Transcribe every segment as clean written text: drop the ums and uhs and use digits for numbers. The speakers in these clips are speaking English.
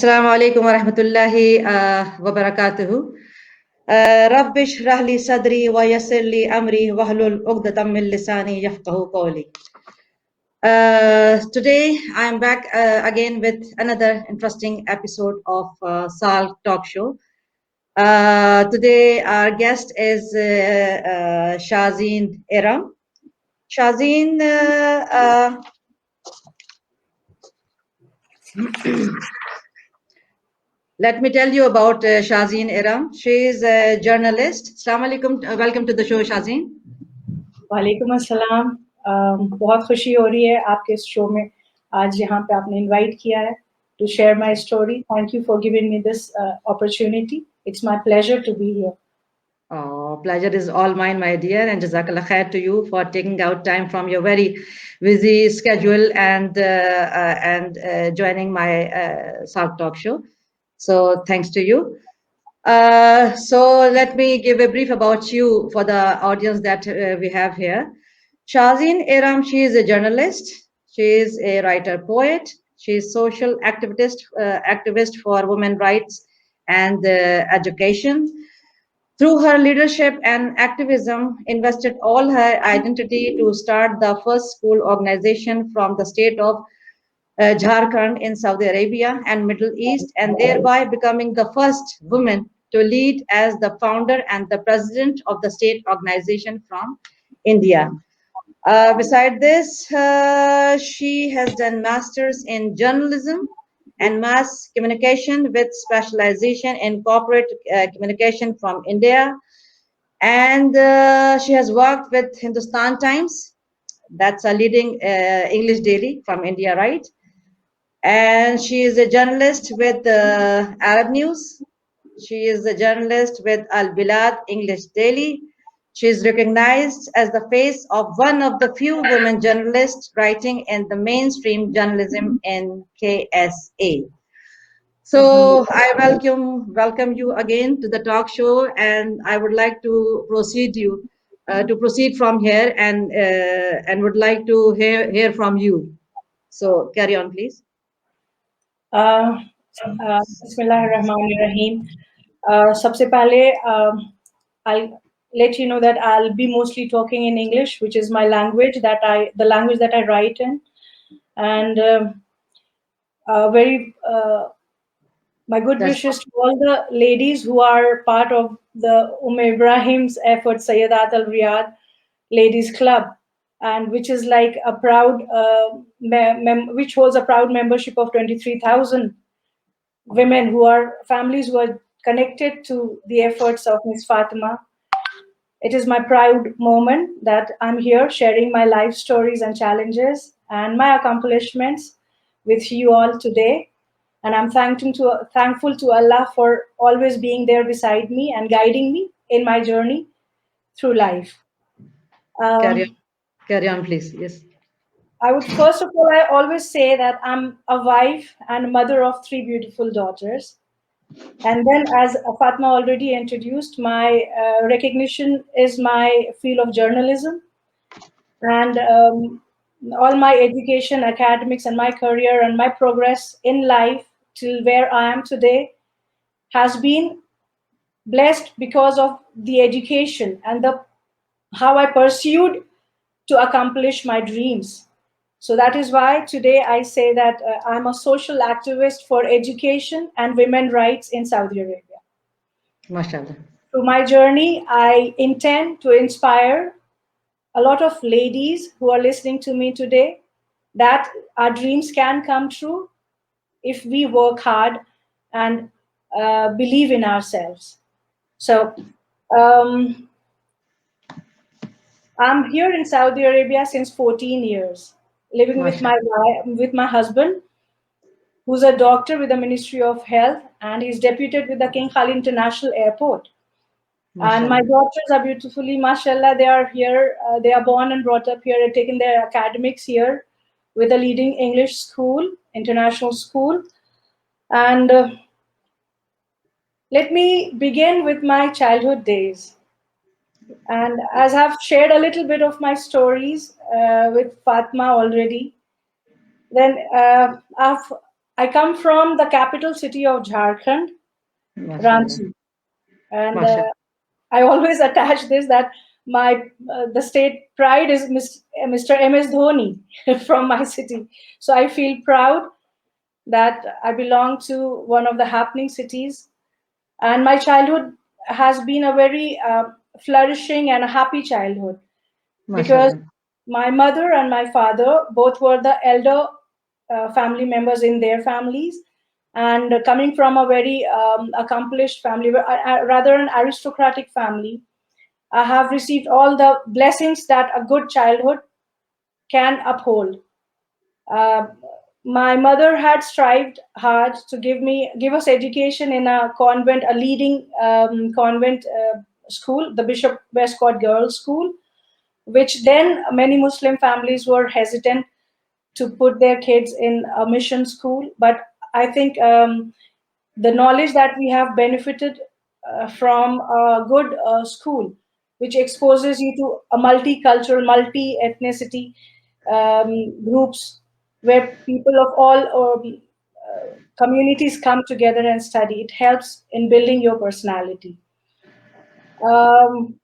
Assalamu alaikum wa rahmatullahi wa barakatuhu. Rabbi shrah li sadri wa yassir li amri wahlul uqdatam min lisani yafqahu qawli. Today I am back again with another interesting episode of Sal Talk Show. Today our guest is Shazeen Iram. Shazeen let me tell you about Shazeen Iram. She is a journalist. Assalamu alaikum. Welcome to the show, Shazeen. वालेकुम अस्सलाम। बहुत खुशी हो रही है आपके इस show में आज यहाँ पे आपने इनवाइट किया है to share my story. Thank you for giving me this opportunity. It's my pleasure to be here. Oh, pleasure is all mine, my dear, and jazakallah khair to you for taking out time from your very busy schedule and joining my South Talk show. So thanks to you. So let me give a brief about you for the audience that we have here. Shazeen Iram, she is a journalist. She is a writer, poet. She is social activist for women's rights and education. Through her leadership and activism, invested all her identity to start the first school organization from the state of Jharkhand in Saudi Arabia and Middle East, and thereby becoming the first woman to lead as the founder and the president of the state organization from India. Beside this, she has done masters in journalism and mass communication with specialization in corporate communication from India. And she has worked with Hindustan Times, that's a leading English daily from India, right? And she is a journalist with Arab News. She is a journalist with Al Bilad English Daily. She is recognized as the face of one of the few women journalists writing in the mainstream journalism in KSA. So I welcome you again to the talk show, and I would like to proceed from here, and would like to hear from you. So carry on, please. Bismillahirrahmanirrahim. सबसे पहले I'll let you know that I'll be mostly talking in English, which is my language the language that I write in, and my good wishes to all the ladies who are part of the Ibrahim's effort, Sayyidat Al Riyadh Ladies Club, and which is like a proud, which holds a proud membership of 23,000 women who are families who are connected to the efforts of Ms. Fatima. It is my proud moment that I'm here sharing my life stories and challenges and my accomplishments with you all today. And I'm thankful to Allah for always being there beside me and guiding me in my journey through life. Carry on, please. Yes. I would first of all, I always say that I'm a wife and a mother of 3 beautiful daughters. And then, as Fatma already introduced, my recognition is my field of journalism. And all my education, academics, and my career and my progress in life till where I am today has been blessed because of the education and how I pursued to accomplish my dreams. So that is why today I say that I'm a social activist for education and women's rights in Saudi Arabia. MashaAllah. Through my journey, I intend to inspire a lot of ladies who are listening to me today that our dreams can come true if we work hard and believe in ourselves. So I'm here in Saudi Arabia since 14 years, living with my husband, who's a doctor with the Ministry of Health, and he's deputed with the King Khalid International Airport. And my daughters are beautifully, mashallah, they are here. They are born and brought up here and taken their academics here with a leading English school, international school. And let me begin with my childhood days. And as I've shared a little bit of my stories with Fatma already, then I come from the capital city of Jharkhand, Mashallah. Ranchi, and Mashallah. I always attach this that my the state pride is Mr. MS Dhoni from my city. So I feel proud that I belong to one of the happening cities, and my childhood has been a very flourishing and a happy childhood because Mashallah. my mother and my father both were the elder family members in their families, and coming from a very accomplished family, rather an aristocratic family, I have received all the blessings that a good childhood can uphold. Uh, my mother had strived hard to give us education in a convent, a leading convent school, the Bishop Westcott Girls School, which then many Muslim families were hesitant to put their kids in a mission school. But I think the knowledge that we have benefited from a good school, which exposes you to a multicultural, multi-ethnicity groups where people of all communities come together and study. It helps in building your personality. Um,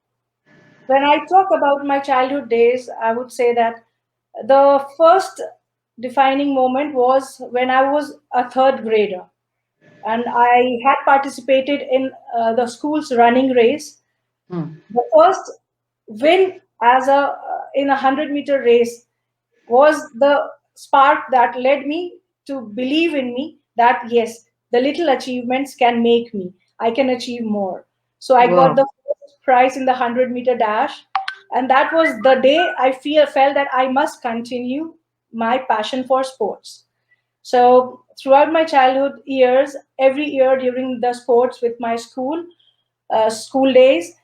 when I talk about my childhood days, I would say that the first defining moment was when I was a third grader, and I had participated in the school's running race. Hmm. The first win as a in a 100-meter race was the spark that led me to believe in me that yes, the little achievements can make me. I can achieve more. So I got Wow. the first prize in the 100-meter dash, and that was the day I felt that I must continue my passion for sports. So throughout my childhood years, every year during the sports with my school days,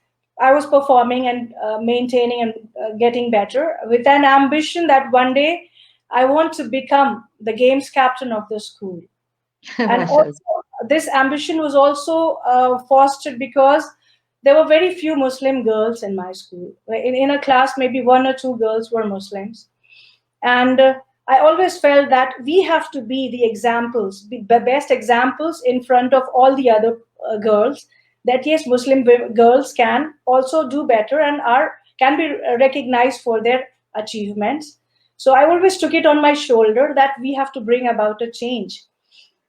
I was performing and maintaining and getting better with an ambition that one day I want to become the games captain of the school. And Mashallah. also, this ambition was also fostered because there were very few Muslim girls in my school. In a class, maybe one or two girls were Muslims, and I always felt that we have to be the examples, the best examples in front of all the other girls, that yes, Muslim girls can also do better and are can be recognized for their achievements. So I always took it on my shoulder that we have to bring about a change.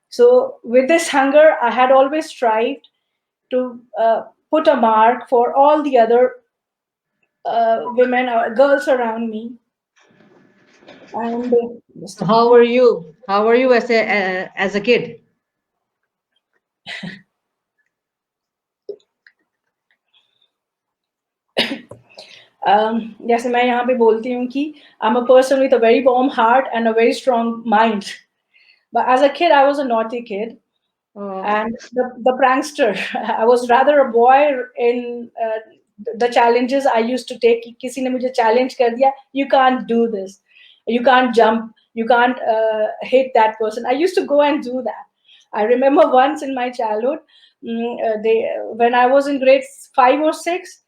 So with this hunger, I had always strived to put a mark for all the other women or girls around me. And just a How minute. were you? How were you as a kid? जैसे मैं यहाँ पे बोलती हूँ कि I'm a person with a very warm heart and a very strong mind. But as a kid, I was a naughty kid Oh, and the prankster. I was rather a boy in the challenges I used to take. किसी ने मुझे challenge कर दिया, you can't do this, you can't jump, you can't hit that person. I used to go and do that. I remember once in my childhood, when I was in grade 5 or 6,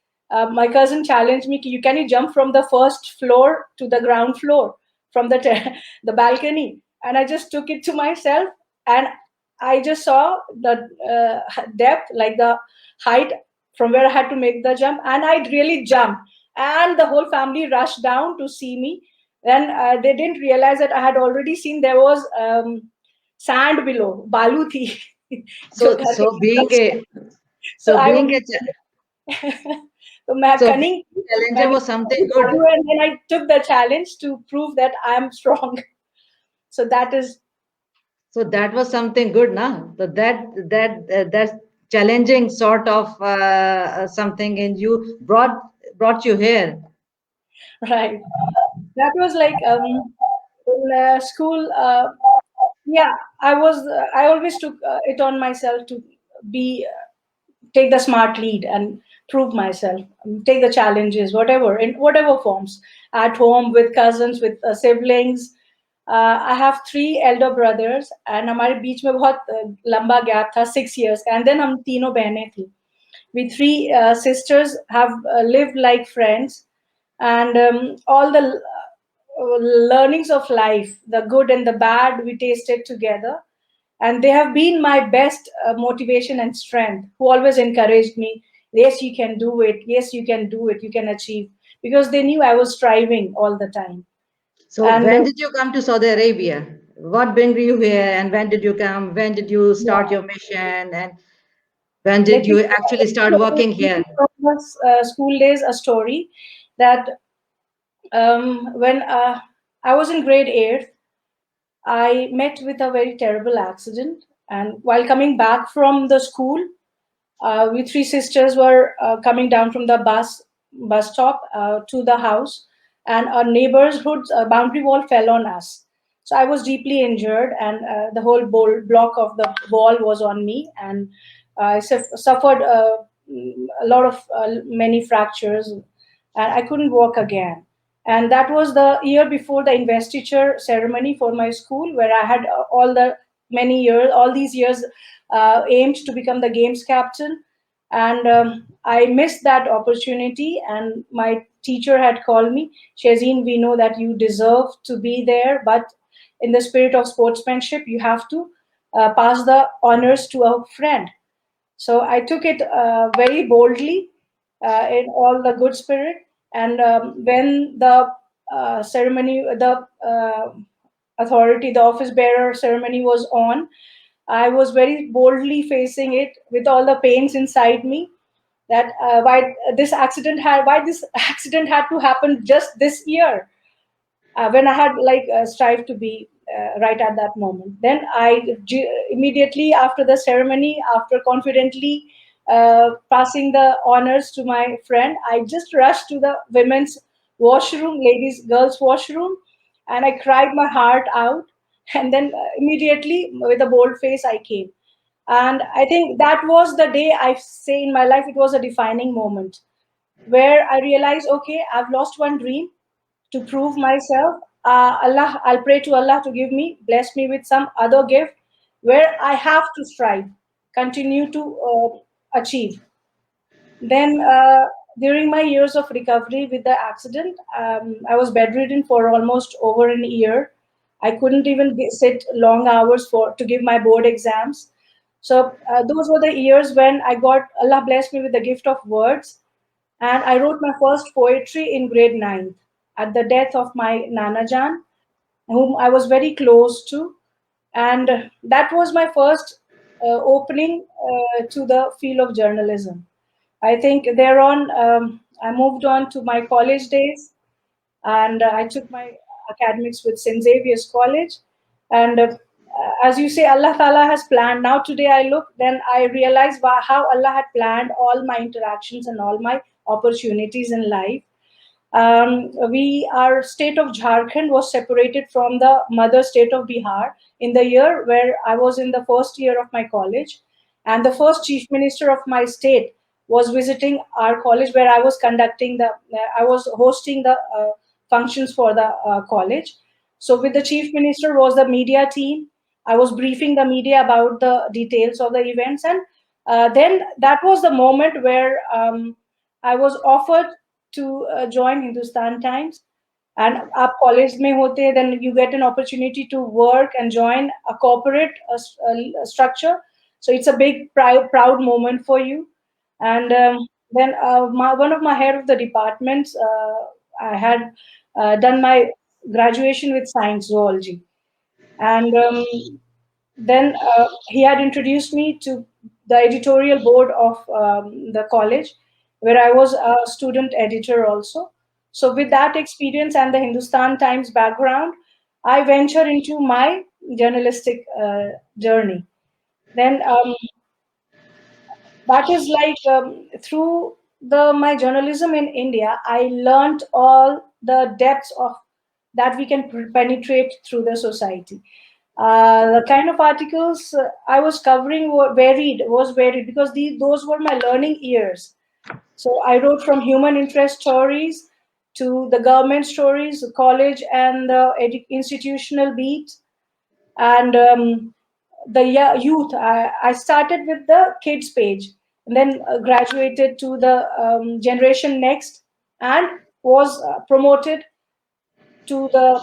my cousin challenged me, can you jump from the first floor to the ground floor from the the balcony? And I just took it to myself, and I just saw the depth, like the height from where I had to make the jump, and I really jumped. And the whole family rushed down to see me. Then they didn't realize that I had already seen there was sand below, balu thi. जो so घर के so being अंदर. a So so I being was, a cha- so मैं so being cunning, a challenger मैंने was something good. and then I took the challenge to prove that I am strong. So that is So that was something good, na? So that challenging sort of something in you brought you here. right. That was like in school. Yeah, I always took it on myself to be take the smart lead and prove myself, take the challenges, whatever in whatever forms, at home, with cousins, with siblings. I have three elder brothers, and हमारे बीच में बहुत लंबा gap था, 6 years का, and then हम तीनों बहनें थी. We three sisters have lived like friends, and all the learnings of life, the good and the bad, we tasted together. And they have been my best motivation and strength, who always encouraged me. Yes, you can do it. Yes, you can do it. You can achieve, because they knew I was striving all the time. So And when did you come to Saudi Arabia? What bring you here, and when did you come? When did you start your mission, and when let did me you actually start working here? from school days a story that when I was in grade 8, I met with a very terrible accident. And while coming back from the school, we three sisters were coming down from the bus stop to the house, and our neighborhood boundary wall fell on us. So I was deeply injured, and the whole block of the wall was on me, and I suffered a lot of many fractures, and I couldn't walk again. And that was the year before the investiture ceremony for my school, where I had all these years aimed to become the games captain. And I missed that opportunity, and my teacher had called me. Shazeen, we know that you deserve to be there, but in the spirit of sportsmanship, you have to pass the honors to a friend. So I took it very boldly, in all the good spirit. And when the ceremony, the authority, the office bearer ceremony was on, I was very boldly facing it with all the pains inside me, that why this accident had to happen just this year, when I had strived to be right at that moment. Then immediately after the ceremony, after confidently passing the honors to my friend, I just rushed to the women's washroom, girls' washroom, and I cried my heart out. And then immediately, with a bold face, I came. And I think that was the day, I say, in my life, it was a defining moment where I realized, okay, I've lost one dream to prove myself. I'll pray to Allah to bless me with some other gift where I have to strive, continue to achieve. Then, during my years of recovery with the accident, I was bedridden for almost over an year. I couldn't even sit long hours to give my board exams. So those were the years when Allah blessed me with the gift of words, and I wrote my first poetry in grade 9 at the death of my Nana Jan, whom I was very close to. And that was my first opening to the field of journalism. I think thereon, I moved on to my college days, and I took my academics with St. Xavier's College. And as you say, Allah Ta'ala has planned. Now today I look, then I realize how Allah had planned all my interactions and all my opportunities in life. Our state of Jharkhand was separated from the mother state of Bihar in the year where I was in the first year of my college, and the first chief minister of my state was visiting our college, where I was hosting the functions for the college. So with the chief minister was the media team. I was briefing the media about the details of the events, and then that was the moment where I was offered to join Hindustan Times. And आप college में होते, then you get an opportunity to work and join a corporate structure. So it's a big proud moment for you. And then one of my head of the departments, I had done my graduation with science zoology, and then he had introduced me to the editorial board of the college, where I was a student editor also. So with that experience and the Hindustan Times background, I venture into my journalistic journey. Then that is through my journalism in India, I learned all the depths of that we can penetrate through the society. The kind of articles I was covering was varied, because those were my learning years. So I wrote from human interest stories to the government stories, the college and the institutional beat, and the youth. I started with the kids page, and then graduated to the Generation Next, and was promoted to the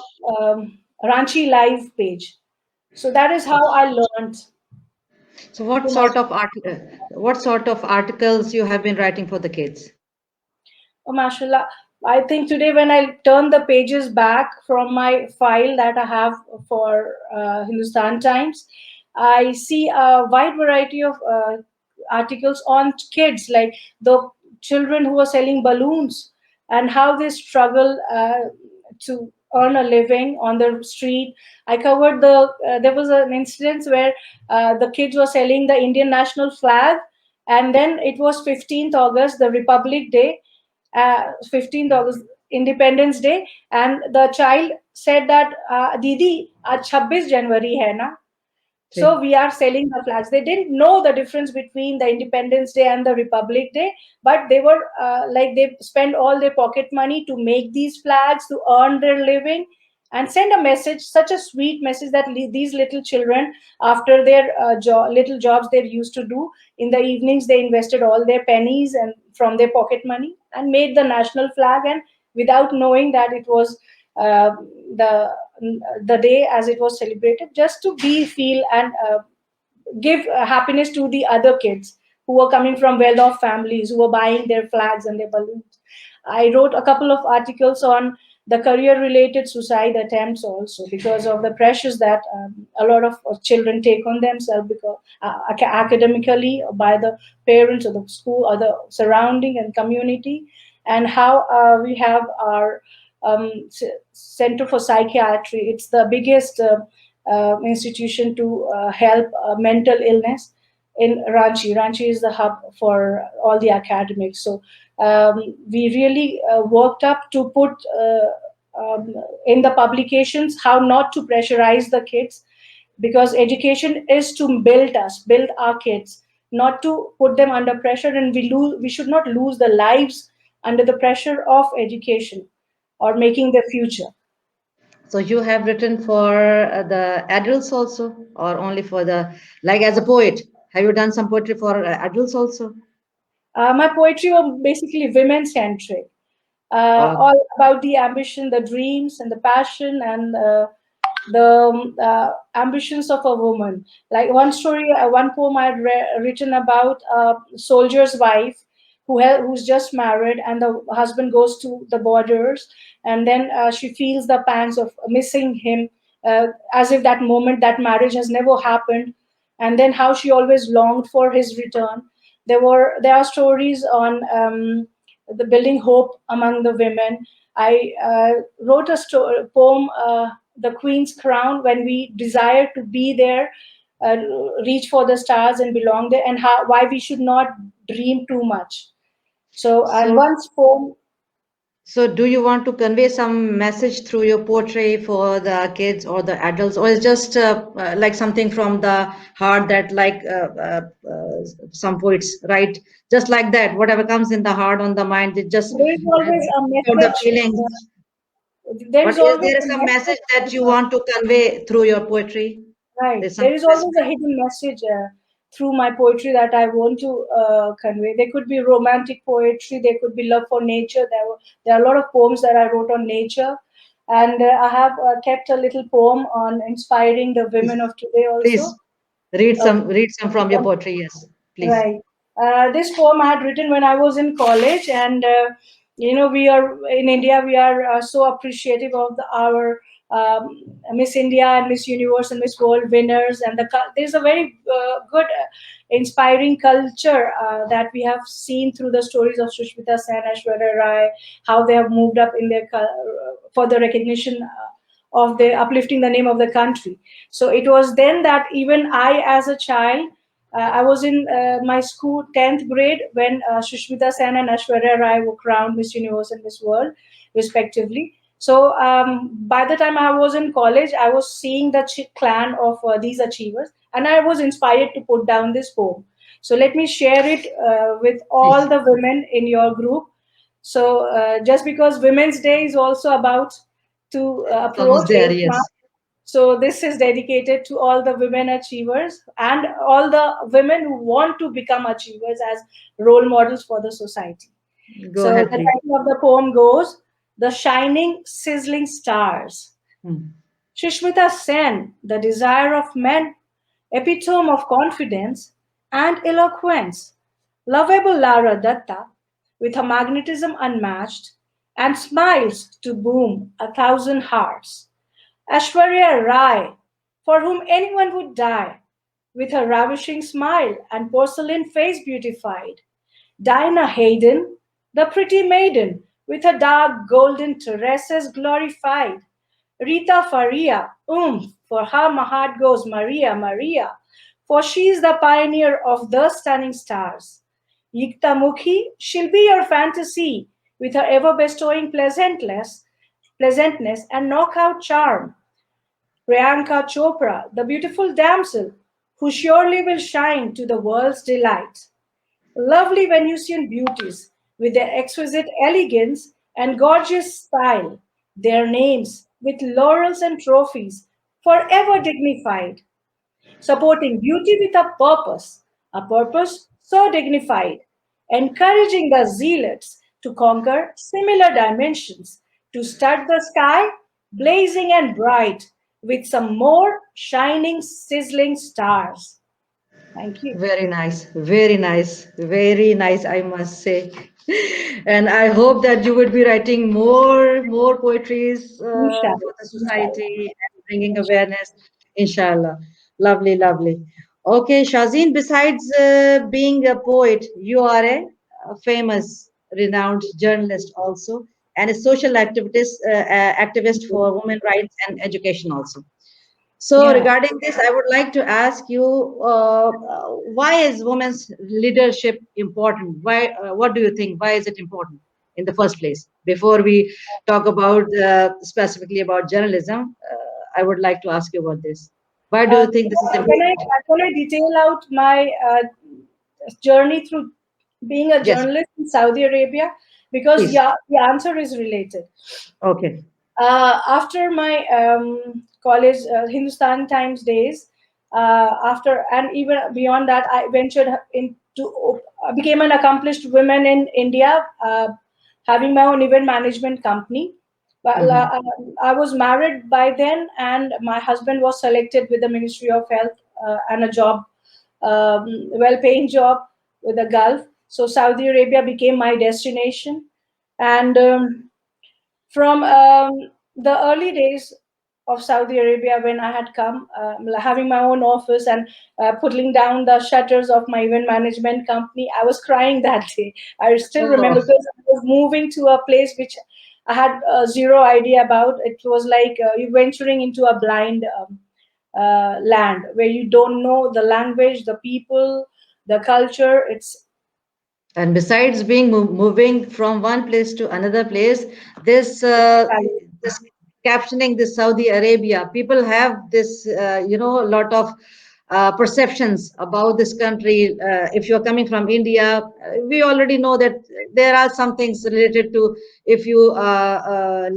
Ranchi Live page. So that is how I learned. So what sort of articles you have been writing for the kids? Oh, mashallah. I think today when I turn the pages back from my file that I have for Hindustan Times, I see a wide variety of articles on kids, like the children who are selling balloons and how they struggle to earn a living on the street. I covered there was an incident where the kids were selling the Indian national flag, and then it was 15th August, the Republic Day, 15th August, Independence Day, and the child said that, Didi, aaj 26 January hai na? So we are selling the flags. They didn't know the difference between the Independence Day and the Republic Day, but they were like, they spend all their pocket money to make these flags to earn their living and send a message, such a sweet message, that these little children, after their little jobs they used to do in the evenings, they invested all their pennies and from their pocket money and made the national flag, and without knowing that it was uh, the the day as it was celebrated, just to be feel and give happiness to the other kids who were coming from well-off families, who were buying their flags and their balloons. I wrote a couple of articles on the career-related suicide attempts also, because of the pressures that a lot of children take on themselves, because academically, by the parents or the school or the surrounding and community, and how we have our Center for Psychiatry. It's the biggest institution to help mental illness in Ranchi. Ranchi is the hub for all the academics. So we really worked up to put in the publications how not to pressurize the kids, because education is to build our kids, not to put them under pressure, and we should not lose the lives under the pressure of education or making their future. So you have written for the adults also, or only for the, like as a poet? Have you done some poetry for adults also? My poetry was basically women centric, Uh, all about the ambition, the dreams, and the passion, and the ambitions of a woman. Like one story, one poem I had written about a soldier's wife who's just married, and the husband goes to the borders, and then she feels the pangs of missing him, as if that moment, that marriage has never happened, and then how she always longed for his return. There are stories on the building hope among the women. I wrote a poem, The Queen's Crown, when we desire to be there, uh, reach for the stars and belong there, and why we should not dream too much. So, and so once poem. So do you want to convey some message through your poetry for the kids or the adults, or is just like something from the heart that like some poets write, just like that, whatever comes in the heart, on the mind, it just There is always a for the message. feelings. There is But is always there a some message that you message. want to convey through your poetry? Right. There's There something is always a specific. hidden message through my poetry that I want to convey. There could be romantic poetry. There could be love for nature. There are a lot of poems that I wrote on nature, and I have kept a little poem on inspiring the women Please, of today also. please Okay. read some from your poetry. Yes, please. Right. This poem I had written when I was in college, and we are in India. We are so appreciative of our Miss India and Miss Universe and Miss World winners, and there's a very good, inspiring culture that we have seen through the stories of Sushmita Sen, Aishwarya Rai, how they have moved up in their for the recognition. Of the uplifting the name of the country. So it was then that even I, as a child, I was in my school 10th grade when Sushmita Sen and Aishwarya Rai were crowned Miss Universe and Miss World, respectively. So by the time I was in college, I was seeing the clan of these achievers, and I was inspired to put down this poem. So let me share it with all Please. the women in your group. So just because Women's Day is also about to Almost approach there. 8th Yes. March, so this is dedicated to all the women achievers and all the women who want to become achievers as role models for the society. Go So ahead, the please. title of the poem goes, The Shining Sizzling Stars. Hmm. Shishmita Sen, the desire of men, epitome of confidence and eloquence. Lovable Lara Datta, with her magnetism unmatched, and smiles to boom 1,000 hearts. Ashwarya Rai, for whom anyone would die, with her ravishing smile and porcelain face beautified. Dinah Hayden, the pretty maiden, with her dark golden tresses glorified. Rita Faria, for her my heart goes Maria, Maria, for she is the pioneer of the stunning stars. Yikta Mukhi, she'll be your fantasy, with her ever bestowing pleasantness and knockout charm. Priyanka Chopra, the beautiful damsel, who surely will shine to the world's delight. Lovely Venusian beauties, with their exquisite elegance and gorgeous style, their names, with laurels and trophies, forever dignified, supporting beauty with a purpose so dignified, encouraging the zealots to conquer similar dimensions, to stud the sky, blazing and bright, with some more shining, sizzling stars. Thank you. Very nice, very nice, very nice, I must say. And I hope that you would be writing more poetries for the Inshallah. society and bringing awareness, inshallah. Lovely, lovely. Okay, Shazeen, besides being a poet, you are a famous, renowned journalist also, and a social activist for women rights and education also. So Yeah. regarding this, I would like to ask you, why is women's leadership important? Why, what do you think? Why is it important in the first place? Before we talk about specifically about journalism, I would like to ask you about this. Why do you think this is important? Can I detail out my journey through being a Yes, journalist in Saudi Arabia? Because please. yeah, the answer is related. Okay. After my college Hindustan Times days, after and even beyond that, I ventured into became an accomplished woman in India, having my own event management company. Well, Hmm. I was married by then, and my husband was selected with the Ministry of Health and a job, well-paying job with the Gulf. So Saudi Arabia became my destination, and from the early days of Saudi Arabia, when I had come, having my own office and putting down the shutters of my event management company, I was crying that day. I still Oh, remember because I was moving to a place which I had zero idea about. It was like you venturing into a blind land where you don't know the language, the people, the culture. It's and besides being moving from one place to another place, this this captioning this Saudi Arabia, people have this a lot of perceptions about this country. If you're coming from India, we already know that there are some things related to if you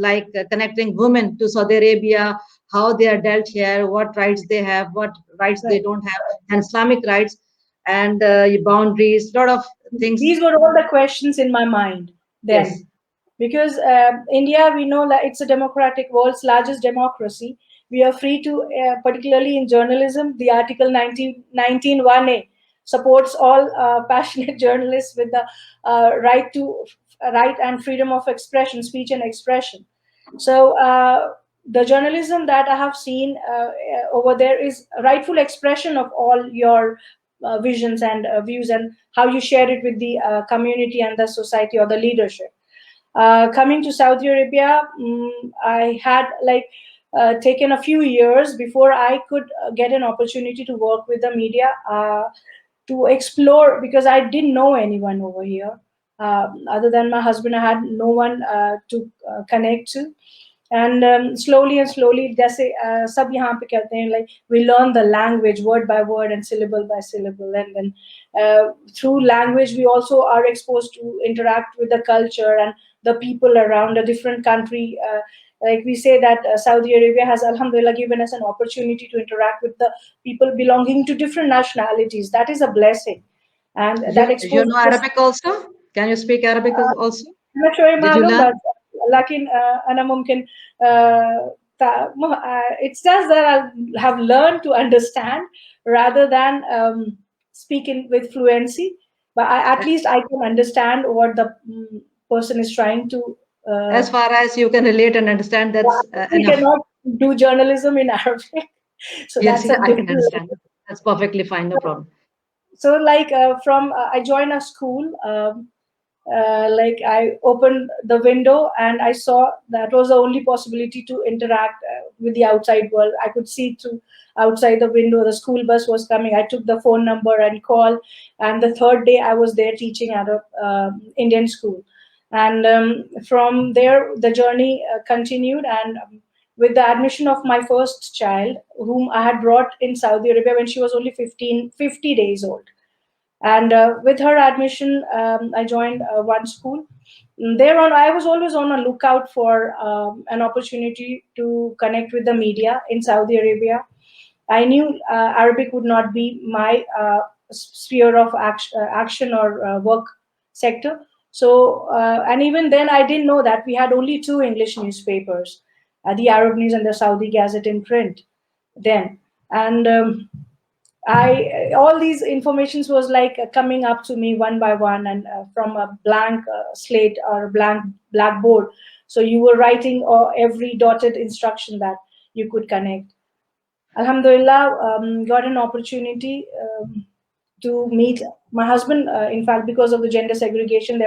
like connecting women to Saudi Arabia, how they are dealt here, what rights they have, what rights they right. don't have, and Islamic rights and boundaries, lot of things. These were all the questions in my mind Yes, then, because India, we know that it's a democratic, world's largest democracy. We are free to, particularly in journalism, the Article 191A supports all passionate journalists with the right and freedom of expression, speech and expression. So the journalism that I have seen over there is rightful expression of all your visions and views, and how you share it with the community and the society or the leadership. Coming to Saudi Arabia, I had taken a few years before I could get an opportunity to work with the media, to explore, because I didn't know anyone over here. Other than my husband, I had no one to connect to. And slowly जैसे सब यहाँ पे कहते हैं, like we learn the language word by word and syllable by syllable, and then through language we also are exposed to interact with the culture and the people around a different country. Like we say that Saudi Arabia has, alhamdulillah, given us an opportunity to interact with the people belonging to different nationalities. That is a blessing, and that you exposes know us. Arabic also? Can you speak Arabic also? मैं शोए Did you मालूम learn? बस, लेकिन أنا ممكن it's just that I have learned to understand rather than speak with fluency. But at least I can understand what the person is trying to. As far as you can relate and understand, that's We enough. cannot do journalism in Arabic, so Yes, that's a I can different. understand. That's perfectly fine, no problem. So like from I joined a school. Like I opened the window and I saw that was the only possibility to interact with the outside world. I could see through outside the window. The school bus was coming. I took the phone number and called. And the third day I was there teaching at a Indian school. And from there the journey continued. And with the admission of my first child, whom I had brought in Saudi Arabia when she was only 50 days old, and with her admission, I joined one school. Thereon, I was always on a lookout for an opportunity to connect with the media in Saudi Arabia. I knew Arabic would not be my sphere of action or work sector. So, and even then, I didn't know that we had only two English newspapers, the Arab News and the Saudi Gazette in print then. And I all these informations was like coming up to me one by one, and from a blank slate or a blank blackboard. So you were writing every dotted instruction that you could connect. Alhamdulillah, got an opportunity to meet my husband. In fact, because of the gender segregation,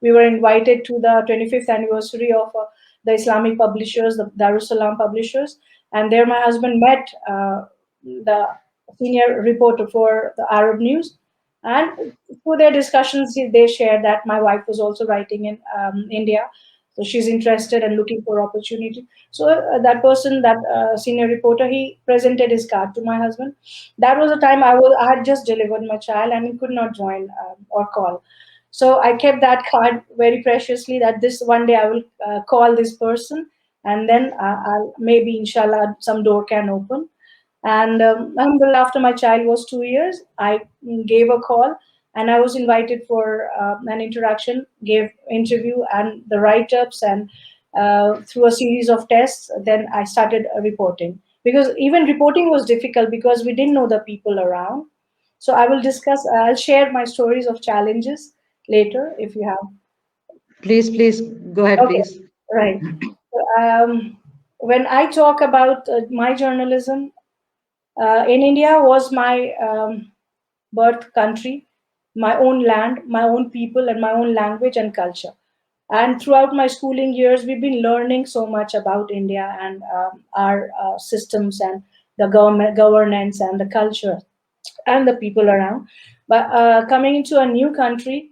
we were invited to the 25th anniversary of the Islamic publishers, the Darussalam publishers, and there my husband met the senior reporter for the Arab News. And through their discussions, they shared that my wife was also writing in India. So she's interested and looking for opportunity. So that person, that senior reporter, he presented his card to my husband. That was the time I had just delivered my child and he could not join or call. So I kept that card very preciously. That this one day I will call this person, and then I'll, maybe inshallah some door can open. And alhamdulillah, after my child was 2 years, I gave a call and I was invited for an interaction, gave interview and the write-ups, and through a series of tests, then I started reporting. Because even reporting was difficult because we didn't know the people around. So I'll share my stories of challenges later if you have. Please go ahead, Okay, please. right. When I talk about my journalism, in India was my birth country, my own land, my own people, and my own language and culture. And throughout my schooling years, we've been learning so much about India and our systems and the governance and the culture and the people around. But coming into a new country,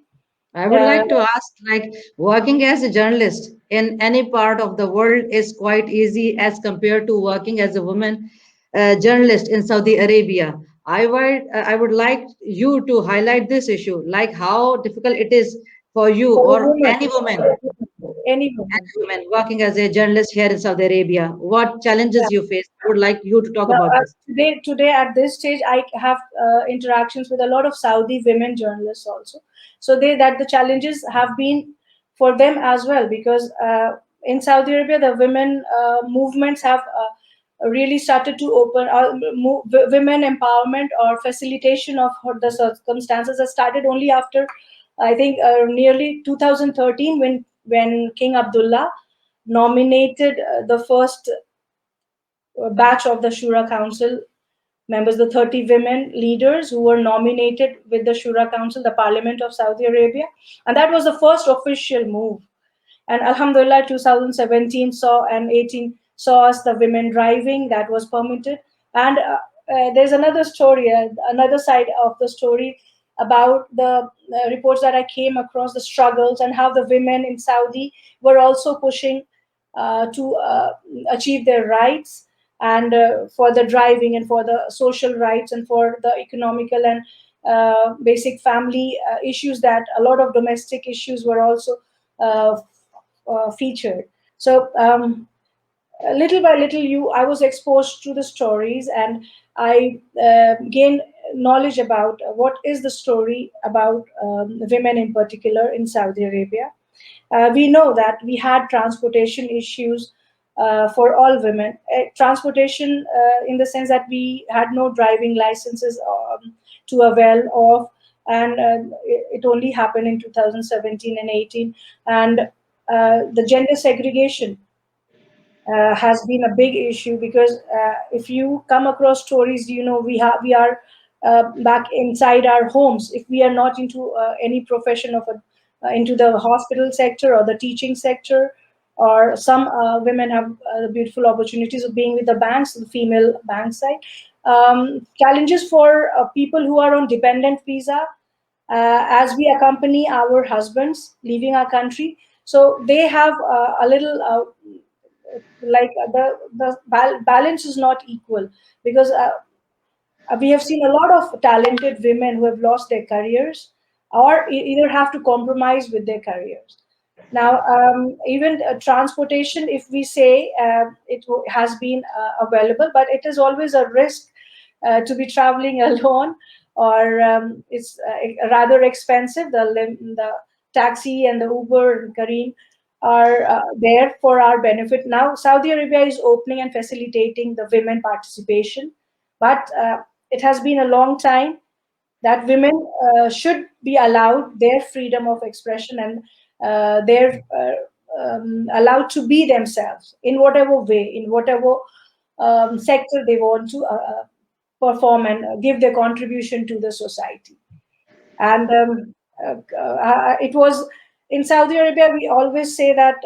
I would uh, like to ask, like, working as a journalist in any part of the world is quite easy as compared to working as a woman journalist in Saudi Arabia. I would like you to highlight this issue, like how difficult it is for you for a or woman, any woman. any woman working as a journalist here in Saudi Arabia. What challenges you face? I would like you to talk Now, about this. today at this stage, I have interactions with a lot of Saudi women journalists also. So that the challenges have been for them as well, because in Saudi Arabia, the women movements have really started to open. Women empowerment or facilitation of the circumstances has started only after, I think, nearly 2013, when King Abdullah nominated the first batch of the Shura Council members, the 30 women leaders who were nominated with the Shura Council, the Parliament of Saudi Arabia. And that was the first official move. And Alhamdulillah, 2017 saw and 18 saw us the women driving that was permitted. And there's another story, another side of the story about the reports that I came across, the struggles and how the women in Saudi were also pushing to achieve their rights, and for the driving and for the social rights and for the economical and basic family issues, that a lot of domestic issues were also uh, featured. So little by little, I was exposed to the stories, and I gained knowledge about what is the story about women in particular in Saudi Arabia. We know that we had transportation issues for all women. Transportation, in the sense that we had no driving licenses to avail of, and it only happened in 2017 and 18. And the gender segregation has been a big issue, because if you come across stories, we are back inside our homes. If we are not into any profession into the hospital sector or the teaching sector, or some women have beautiful opportunities of being with the banks, the female bank side. Challenges for people who are on dependent visa, as we accompany our husbands leaving our country, so they have a little like the balance is not equal, because we have seen a lot of talented women who have lost their careers, or either have to compromise with their careers. Now, even transportation, if we say has been available, but it is always a risk to be traveling alone, or it's rather expensive. The taxi and the Uber and Careem are there for our benefit. Now, Saudi Arabia is opening and facilitating the women participation, but it has been a long time that women should be allowed their freedom of expression, and they're allowed to be themselves in whatever way, in whatever sector they want to perform and give their contribution to the society. And it was in Saudi Arabia, we always say that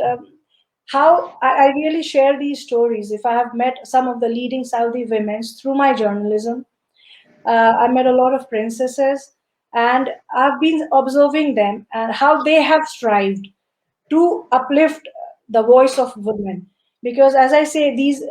how I really share these stories. If I have met some of the leading Saudi women through my journalism, I met a lot of princesses, and I've been observing them and how they have strived to uplift the voice of women. Because, as I say, these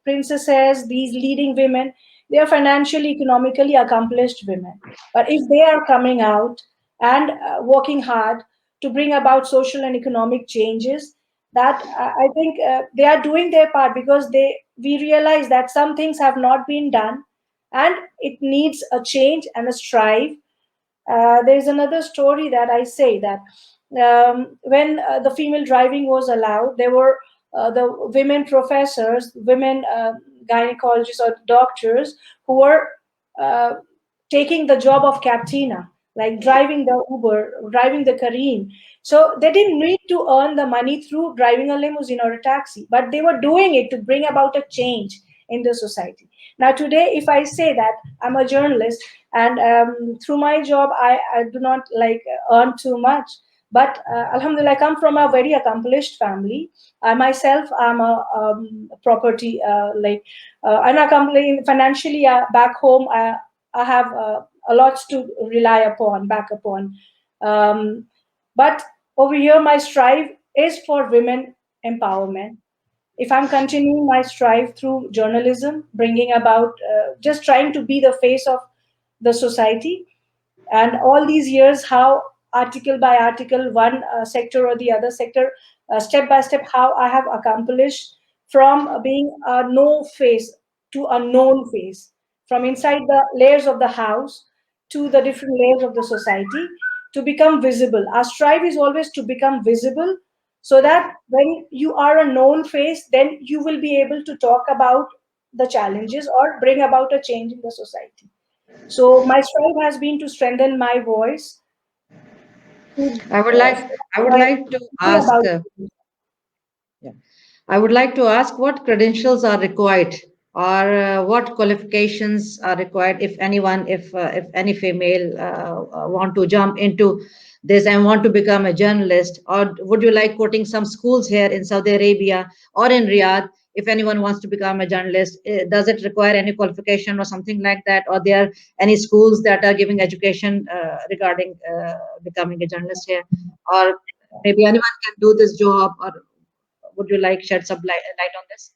princesses, these leading women, they are financially, economically accomplished women. But if they are coming out and working hard to bring about social and economic changes, that I think they are doing their part, because we realize that some things have not been done, and it needs a change and a strive. There's another story that I say that when the female driving was allowed, there were the women professors, women gynecologists or doctors who were uh, taking the job of captina, like driving the Uber, driving the Careem. So they didn't need to earn the money through driving a limousine or a taxi, but they were doing it to bring about a change in the society. Now, today, if I say that I'm a journalist, and through my job, I do not like earn too much, but Alhamdulillah, I come from a very accomplished family. I myself am a property I'm accomplished financially. Back home, I have a lot to rely upon, back upon. But over here, my strive is for women empowerment. If I'm continuing my strive through journalism, bringing about, just trying to be the face of the society, and all these years, how article by article, one sector or the other sector, step by step, how I have accomplished from being a no face to a known face, from inside the layers of the house to the different layers of the society, to become visible. Our strive is always to become visible, so that when you are a known face, then you will be able to talk about the challenges or bring about a change in the society. So my strive has been to strengthen my voice. I would like to ask. About Yeah. I would like to ask what credentials are required, or what qualifications are required, if anyone, if any female want to jump into this and want to become a journalist, or would you like quoting some schools here in Saudi Arabia or in Riyadh? If anyone wants to become a journalist, does it require any qualification or something like that, or there are any schools that are giving education regarding becoming a journalist here, or maybe anyone can do this job, or would you like shed some light on this?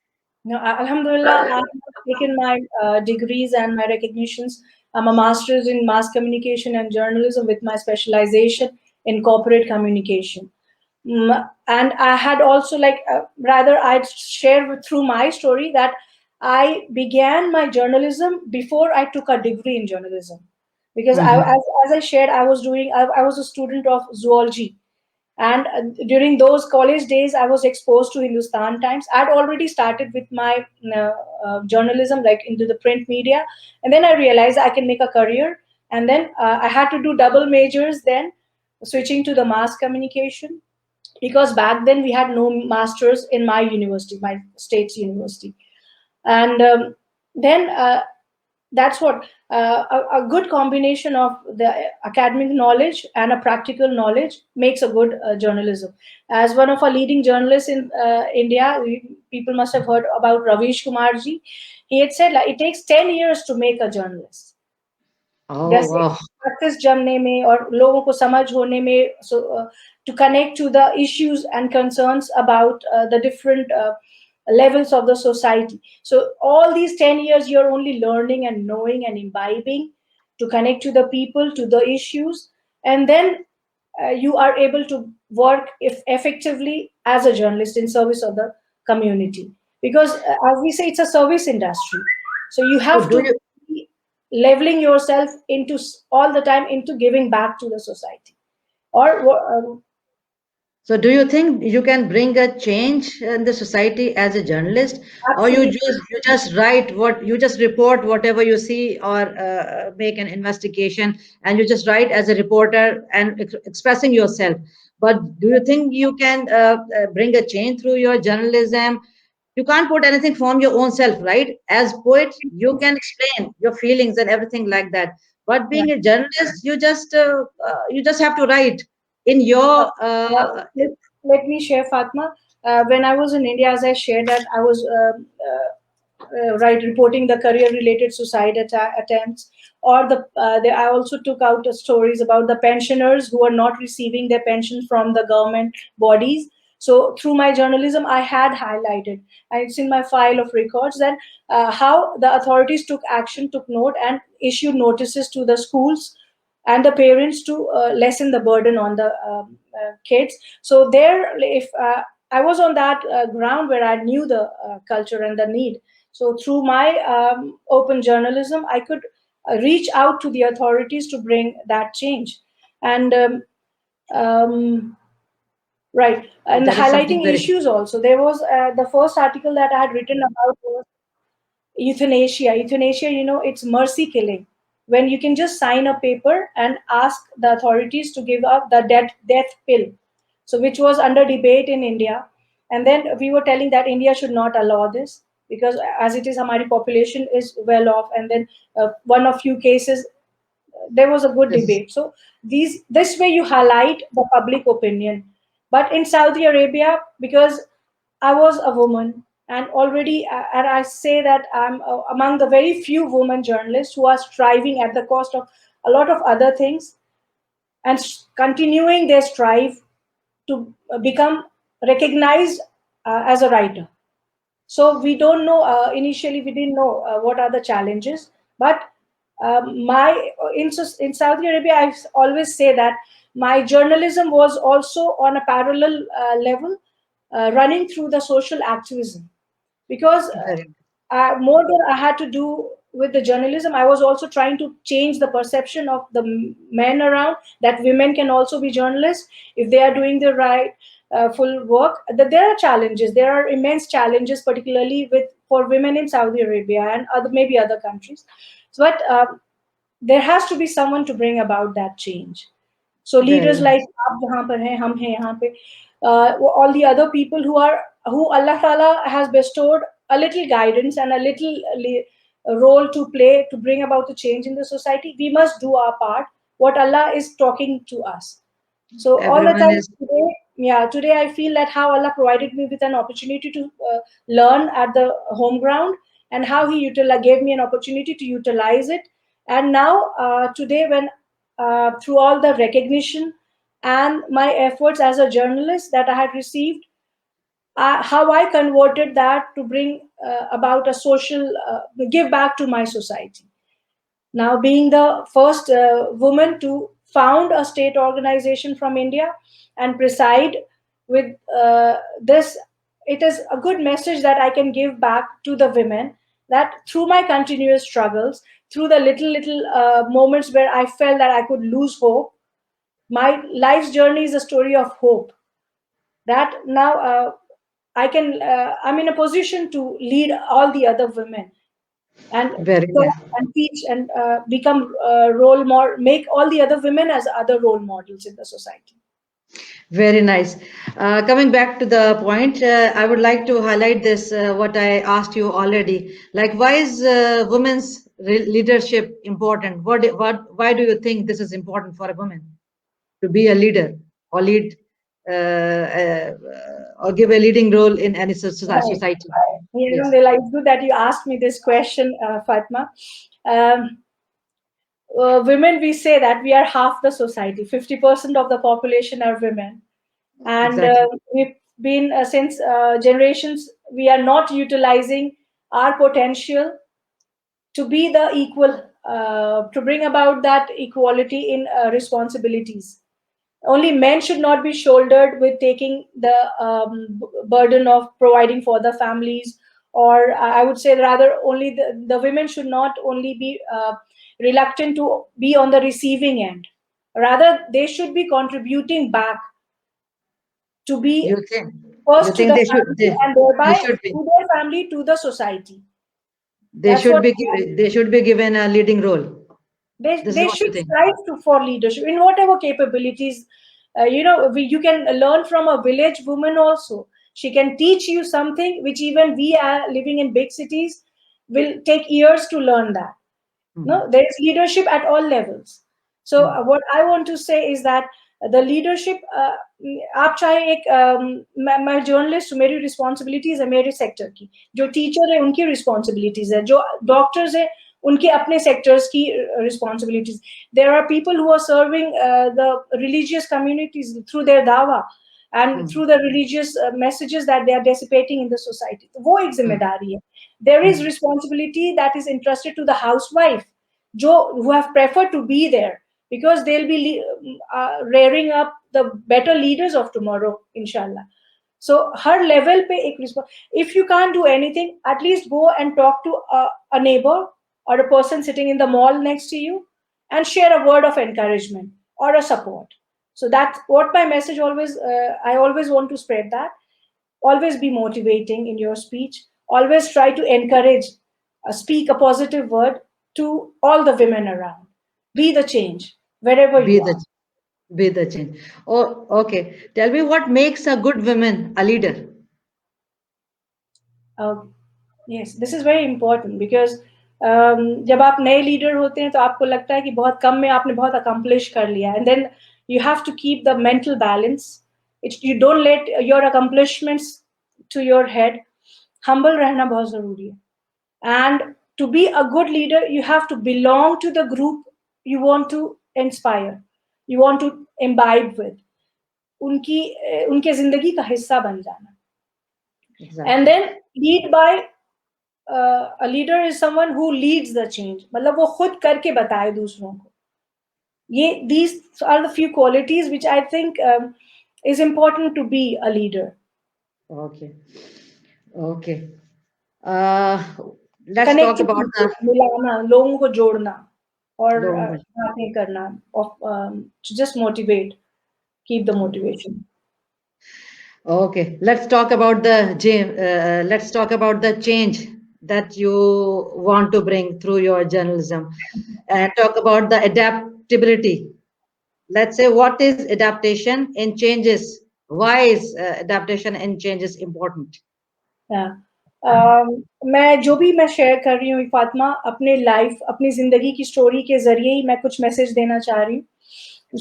no, Alhamdulillah, I have taken my degrees and my recognitions. I'm a master's in mass communication and journalism with my specialization in corporate communication. And I had also rather I'd share through my story that I began my journalism before I took a degree in journalism, because Mhm. as I shared, I was a student of zoology, And during those college days, I was exposed to Hindustan Times. I'd already started with my journalism, like into the print media. And then I realized I can make a career. And then I had to do double majors then, switching to the mass communication. Because back then we had no masters in my university, my state's university. And then that's what a good combination of the academic knowledge and a practical knowledge makes a good journalism. As one of our leading journalists in India, people must have heard about Ravish Kumarji. He had said like, it takes 10 years to make a journalist. Oh, जैसे wow. practice जमने में और लोगों को समझ होने में, so to connect to the issues and concerns about the different levels of the society. So all these 10 years you're only learning and knowing and imbibing to connect to the people, to the issues, and then you are able to work if effectively as a journalist in service of the community. Because as we say, it's a service industry. So you have So do to you, be leveling yourself into all the time into giving back to the society. Or so do you think you can bring a change in the society as a journalist, or absolutely. you just write what you just report whatever you see, or make an investigation and you just write as a reporter and expressing yourself? But do you think you can bring a change through your journalism? You can't put anything from your own self, right? As poet, you can explain your feelings and everything like that. But being a journalist, you just have to write in your Let, let me share, Fatma. When I was in India, as I shared that I was right reporting the career-related suicide attempts, or I also took out stories about the pensioners who are not receiving their pension from the government bodies. So through my journalism, I had highlighted, and it's in my file of records, that how the authorities took action, took note, and issued notices to the schools and the parents to lessen the burden on the kids. So there, if I was on that ground where I knew the culture and the need. So through my open journalism, I could reach out to the authorities to bring that change. And right, and that is something highlighting very issues also. There was the first article that I had written about was euthanasia. Euthanasia, it's mercy killing. When you can just sign a paper and ask the authorities to give up the death pill. So which was under debate in India. And then we were telling that India should not allow this, because as it is, our population is well off. And then one of few cases, there was a good yes. debate. So this way you highlight the public opinion. But in Saudi Arabia, because I was a woman, and already, and I say that I'm among the very few women journalists who are striving at the cost of a lot of other things, and continuing their strive to become recognized as a writer. So we don't know, initially we didn't know what are the challenges, but my in Saudi Arabia, I always say that my journalism was also on a parallel level, running through the social activism. Because Very, more than I had to do with the journalism, I was also trying to change the perception of the men around, that women can also be journalists if they are doing the right full work. That there are challenges, there are immense challenges, particularly for women in Saudi Arabia and maybe other countries. So, but there has to be someone to bring about that change. So very leaders like nice. आप जहाँ पर हैं, हम हैं यहाँ पे, all the other people who Allah Taala has bestowed a little guidance and a little role to play to bring about the change in the society. We must do our part. What Allah is talking to us. So all the Everyone time is today I feel that how Allah provided me with an opportunity to learn at the home ground, and how He gave me an opportunity to utilize it. And now today, when through all the recognition and my efforts as a journalist that I had received, how I converted that to bring about a social give back to my society. Now, being the first woman to found a state organization from India and preside with this, it is a good message that I can give back to the women, that through my continuous struggles, through the little moments where I felt that I could lose hope, My life's journey is a story of hope. That now I'm in a position to lead all the other women and Very talk nice. and teach and become role model, make all the other women as other role models in the society. Very nice. Coming back to the point, I would like to highlight this, what I asked you already. Like, why is women's leadership important? Why do you think this is important for a woman to be a leader or lead or give a leading role in any Right. society? You Yes, know, it's good that you asked me this question, Fatma. Um, Women, we say that we are half the society. 50% of the population are women, and exactly. we've been since generations. We are not utilizing our potential to be the equal, to bring about that equality in responsibilities. Only men should not be shouldered with taking the burden of providing for the families, or I would say rather only the women should not only be reluctant to be on the receiving end, rather they should be contributing back to be You think you first to think the they should family and thereby should be to their family, to the society. That's what they should be given a leading role. they This is they what you should think. strive to for leadership in whatever capabilities. You can learn from a village woman also. She can teach you something which even we are living in big cities will take years to learn that. No, Hmm. there is leadership at all levels. So Hmm. what I want to say is that the leadership, आप चाहे एक मैं journalist हूँ, मेरी responsibilities है मेरे sector की, जो टीचर है उनकी रिस्पॉन्सिबिलिटीज है, जो डॉक्टर्स है उनके अपने सेक्टर्स की responsibilities. There are people who are serving the religious communities through their दावा and Hmm. through the religious messages that they are dissipating in the society. तो वो एक Hmm. जिम्मेदारी है. There is Hmm. responsibility that is entrusted to the housewife, who have preferred to be there because they'll be rearing up the better leaders of tomorrow, inshallah. So her level pe ek if you can't do anything, at least go and talk to a neighbor or a person sitting in the mall next to you and share a word of encouragement or a support. So that's what my message always, I always want to spread that. Always be motivating in your speech. Always try to encourage, speak a positive word to all the women around. Be the change wherever Be you the are. be the change. Oh, okay. Tell me what makes a good woman a leader. Yes, this is very important because जब आप नए leader होते हैं तो आपको लगता है कि बहुत कम में आपने बहुत अकम्प्लिश कर लिया, and then you have to keep the mental balance. You don't let your accomplishments to your head. Humble रहना बहुत जरूरी है. And to be a good leader, you have to belong to the group you want to inspire, you want to imbibe with. उनके जिंदगी का हिस्सा बन जाना. Exactly. And then lead by a leader is someone who leads the change. मतलब वो खुद करके बताए दूसरों को. These are the few qualities which I think is important to be a leader. Okay. Okay. Uh, let's talk Connecting about people, मिलाना, लोगों को जोड़ना और the बातें करना, to just motivate, keep the motivation. Okay, let's talk about let's talk about the change that you want to bring through your journalism, and talk about the adaptability. Let's say, what is adaptation in changes? Why is adaptation in changes important? Yeah. मैं जो भी मैं share कर रही हूँ फातिमा, अपने life, अपनी जिंदगी की स्टोरी के जरिए ही मैं कुछ मैसेज देना चाह रही हूँ.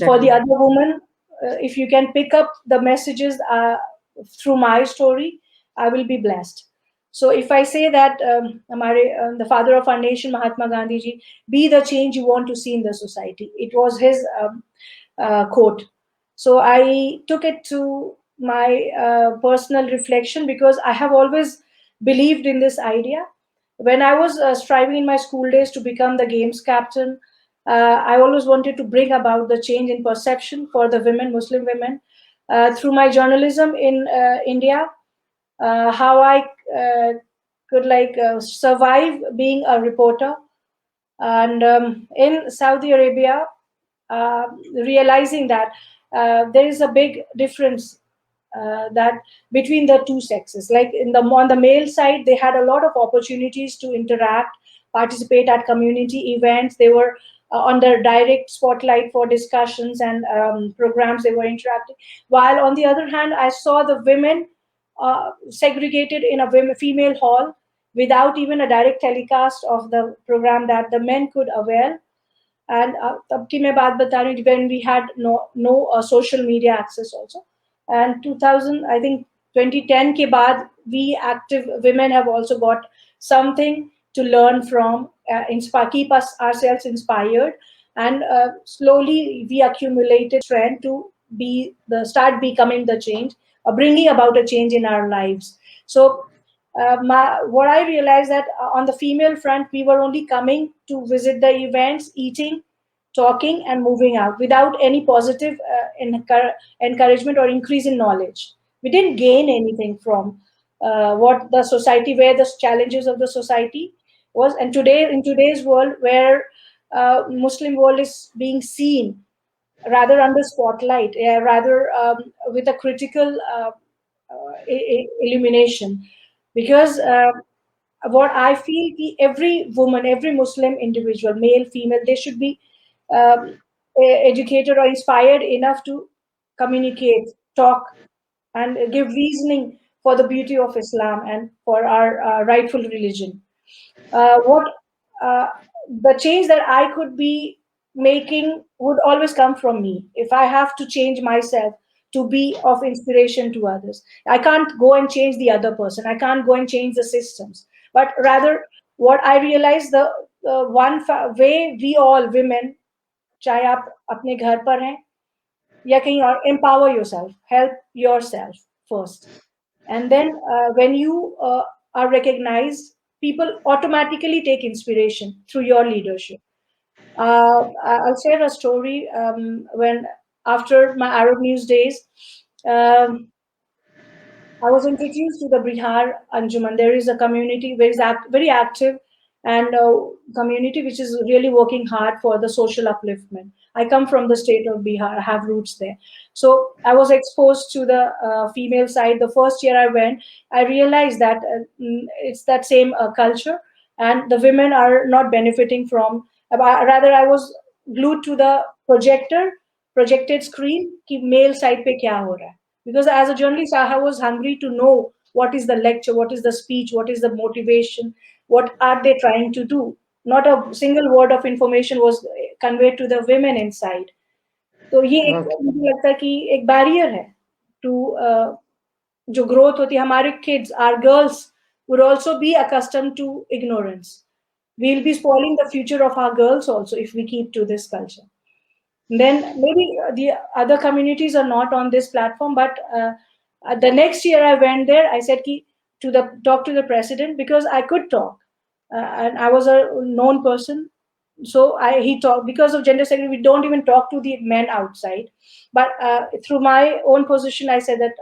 For the other woman, if you can pick up the messages through my story, I will be blessed. So if I say that the father of our nation, Mahatma Gandhi ji, be the change you want to see in the society. It was his quote. So I took it to my personal reflection because I have always believed in this idea. When I was striving in my school days to become the games captain, I always wanted to bring about the change in perception for the women, Muslim women, through my journalism in India. How I could survive being a reporter, and in Saudi Arabia, realizing that there is a big difference that between the two sexes. Like on the male side, they had a lot of opportunities to interact, participate at community events. They were on the direct spotlight for discussions and programs. They were interacting. While on the other hand, I saw the women segregated in a female hall without even a direct telecast of the program that the men could avail. And तब की मैं बात बता रही हूँ when we had no social media access also. And 2000, I think 2010 के बाद, we active women have also got something to learn from, keep ourselves inspired, and slowly we accumulated strength to start becoming the change, bringing about a change in our lives. So what I realized that on the female front, we were only coming to visit the events, eating, talking, and moving out without any positive encouragement or increase in knowledge. We didn't gain anything from what the society, where the challenges of the society was. And today, in today's world, where Muslim world is being seen rather under spotlight, rather with a critical illumination, because what I feel, every woman, every Muslim individual, male, female, they should be educated or inspired enough to communicate, talk, and give reasoning for the beauty of Islam and for our rightful religion. What the change that I could be making would always come from me. If I have to change myself to be of inspiration to others, I can't go and change the other person. I can't go and change the systems. But rather, what I realize, the way we all women, चाहे आप अपने घर पर हैं या कहीं और, empower yourself, help yourself first, and then when you are recognized, people automatically take inspiration through your leadership. I'll share a story. When after my Arab News days, um, I was introduced to the Bihar Anjuman. There is a community very active and community which is really working hard for the social upliftment. I come from the state of Bihar. I have roots there. So I was exposed to the female side. The first year I went, I realized that it's that same culture, and the women are not benefiting from. Rather, I was glued to the projected screen, कि male side पे क्या हो रहा है. Because as a journalist, I was hungry to know what is the lecture, what is the speech, what is the motivation, what are they trying to do. Not a single word of information was conveyed to the women inside. तो ये मुझे लगता है कि एक barrier है to जो growth होती है. हमारे kids, our girls would also be accustomed to ignorance. We'll be spoiling the future of our girls also if we keep to this culture. Then maybe the other communities are not on this platform, but the next year I went there. I said talk to the president, because I could talk, and I was a known person. So he talked. Because of gender segregation, we don't even talk to the men outside. But through my own position, I said that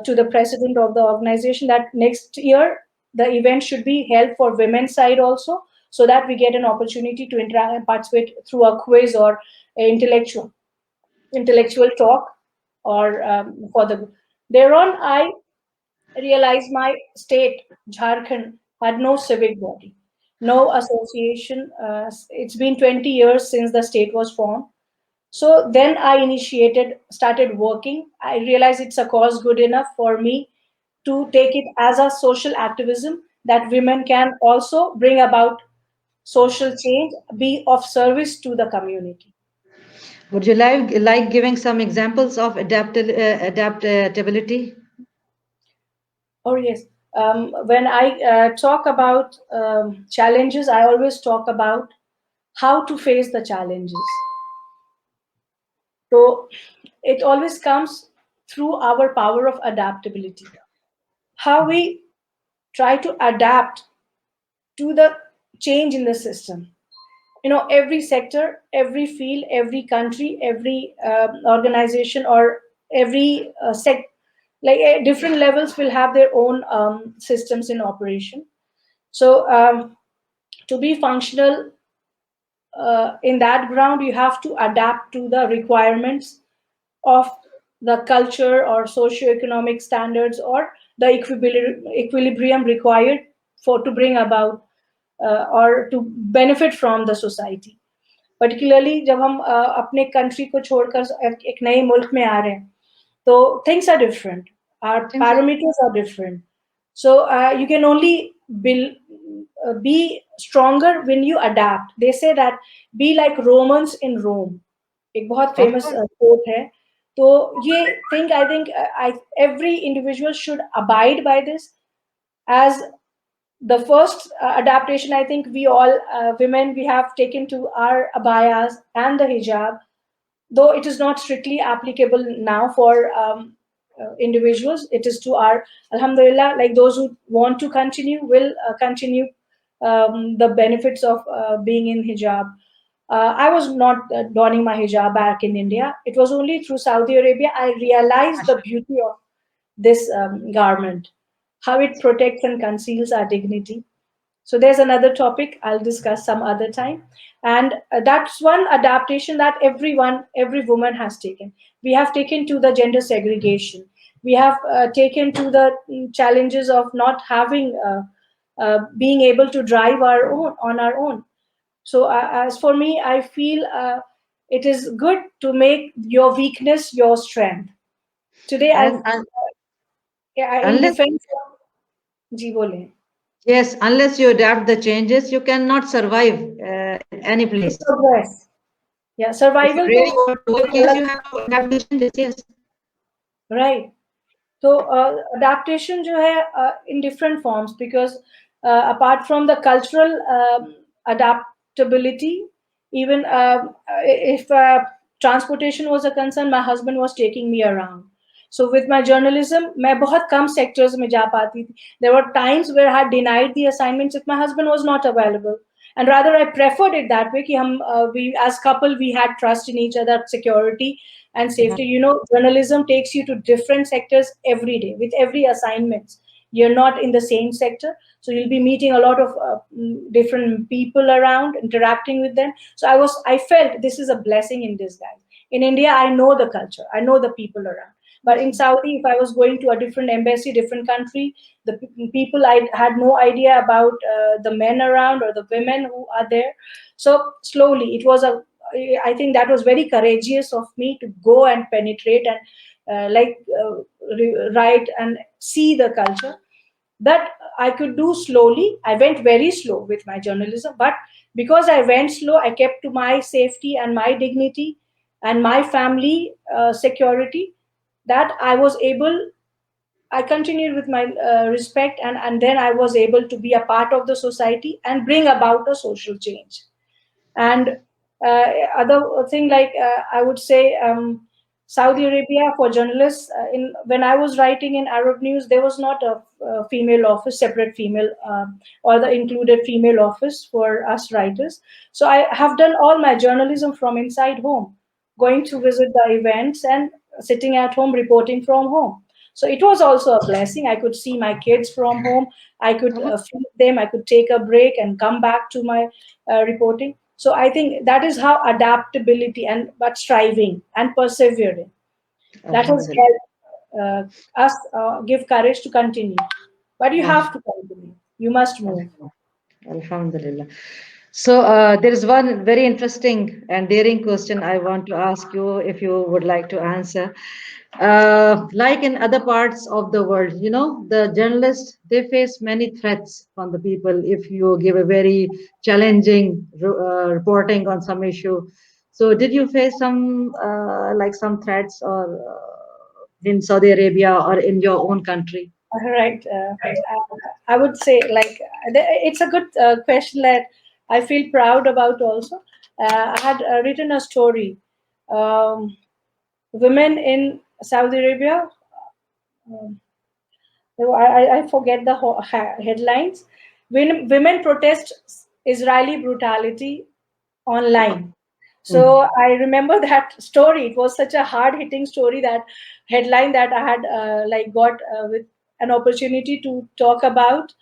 to the president of the organization that next year the event should be held for women's side also, so that we get an opportunity to interact and participate through a quiz or intellectual talk, or for the. Thereon, I realized my state, Jharkhand, had no civic body, no association. It's been 20 years since the state was formed. So then I started working. I realized it's a cause good enough for me to take it as a social activism, that women can also bring about social change, be of service to the community. Would you like giving some examples of adaptability? Oh, yes. When I talk about challenges, I always talk about how to face the challenges. So it always comes through our power of adaptability. How we try to adapt to the change in the system. Every sector, every field, every country, every organization, or every different levels will have their own systems in operation. So to be functional, in that ground, you have to adapt to the requirements of the culture or socio-economic standards or the equilibrium required for to bring about or to benefit from the society. Particularly जब हम अपने country को छोड़कर एक नए मुल्क में आ रहे हैं, तो things are different. Our parameters are different. So you can only be stronger when you adapt. They say that be like Romans in Rome. एक बहुत famous quote है. तो ये thing I think every individual should abide by this as the first adaptation. I think we all women, we have taken to our abayas and the hijab, though it is not strictly applicable now for individuals. It is to our, alhamdulillah, like those who want to continue will continue the benefits of being in hijab. I was not donning my hijab back in India. It was only through Saudi Arabia I realized the beauty of this garment, how it protects and conceals our dignity. So there's another topic I'll discuss some other time. And that's one adaptation that every woman has taken. We have taken to the gender segregation. We have taken to the challenges of not having, being able to drive on our own. So as for me, I feel it is good to make your weakness your strength. Today, in defense of Ji bole. Yes, unless you adapt the changes, you cannot survive in any place. Progress. Yeah, survival. If you really want to work, yes, you have to adapt the changes. Yes. Right. So adaptation जो है in different forms, because apart from the cultural adaptability, even if transportation was a concern, my husband was taking me around. So with my journalism, मैं बहुत कम sectors में जा पाती थी. There were times where I had denied the assignments if my husband was not available, and rather I preferred it that way. कि हम we as couple, we had trust in each other, security and safety. You know, journalism takes you to different sectors every day with every assignment. You're not in the same sector, so you'll be meeting a lot of different people around, interacting with them. So I felt this is a blessing in disguise. In India, I know the culture, I know the people around. But in Saudi, if I was going to a different embassy, different country, the people, I had no idea about the men around or the women who are there. So slowly, it was I think that was very courageous of me to go and penetrate and write and see the culture. That I could do slowly. I went very slow with my journalism, but because I went slow, I kept to my safety and my dignity and my family security, that I continued with my respect, and then I was able to be a part of the society and bring about a social change. And other thing, like I would say, Saudi Arabia for journalists, when I was writing in Arab News, there was not a female office, separate female or the included female office for us writers. So I have done all my journalism from inside home, going to visit the events and sitting at home, reporting from home. So it was also a blessing. I could see my kids from home. I could feed them. I could take a break and come back to my reporting. So I think that is how adaptability but striving and persevering, that has helped us give courage to continue. But you have to continue. You must move. Alhamdulillah. So there is one very interesting and daring question I want to ask you, if you would like to answer. Like in other parts of the world, you know, the journalists, they face many threats from the people if you give a very challenging reporting on some issue. So did you face some some threats or in Saudi Arabia or in your own country? Right. I would say, like, it's a good question that I feel proud about also. I had written a story. Women in Saudi Arabia, I forget the headlines. Women protest Israeli brutality online. So I remember that story. It was such a hard-hitting story, that headline, that I had got with an opportunity to talk about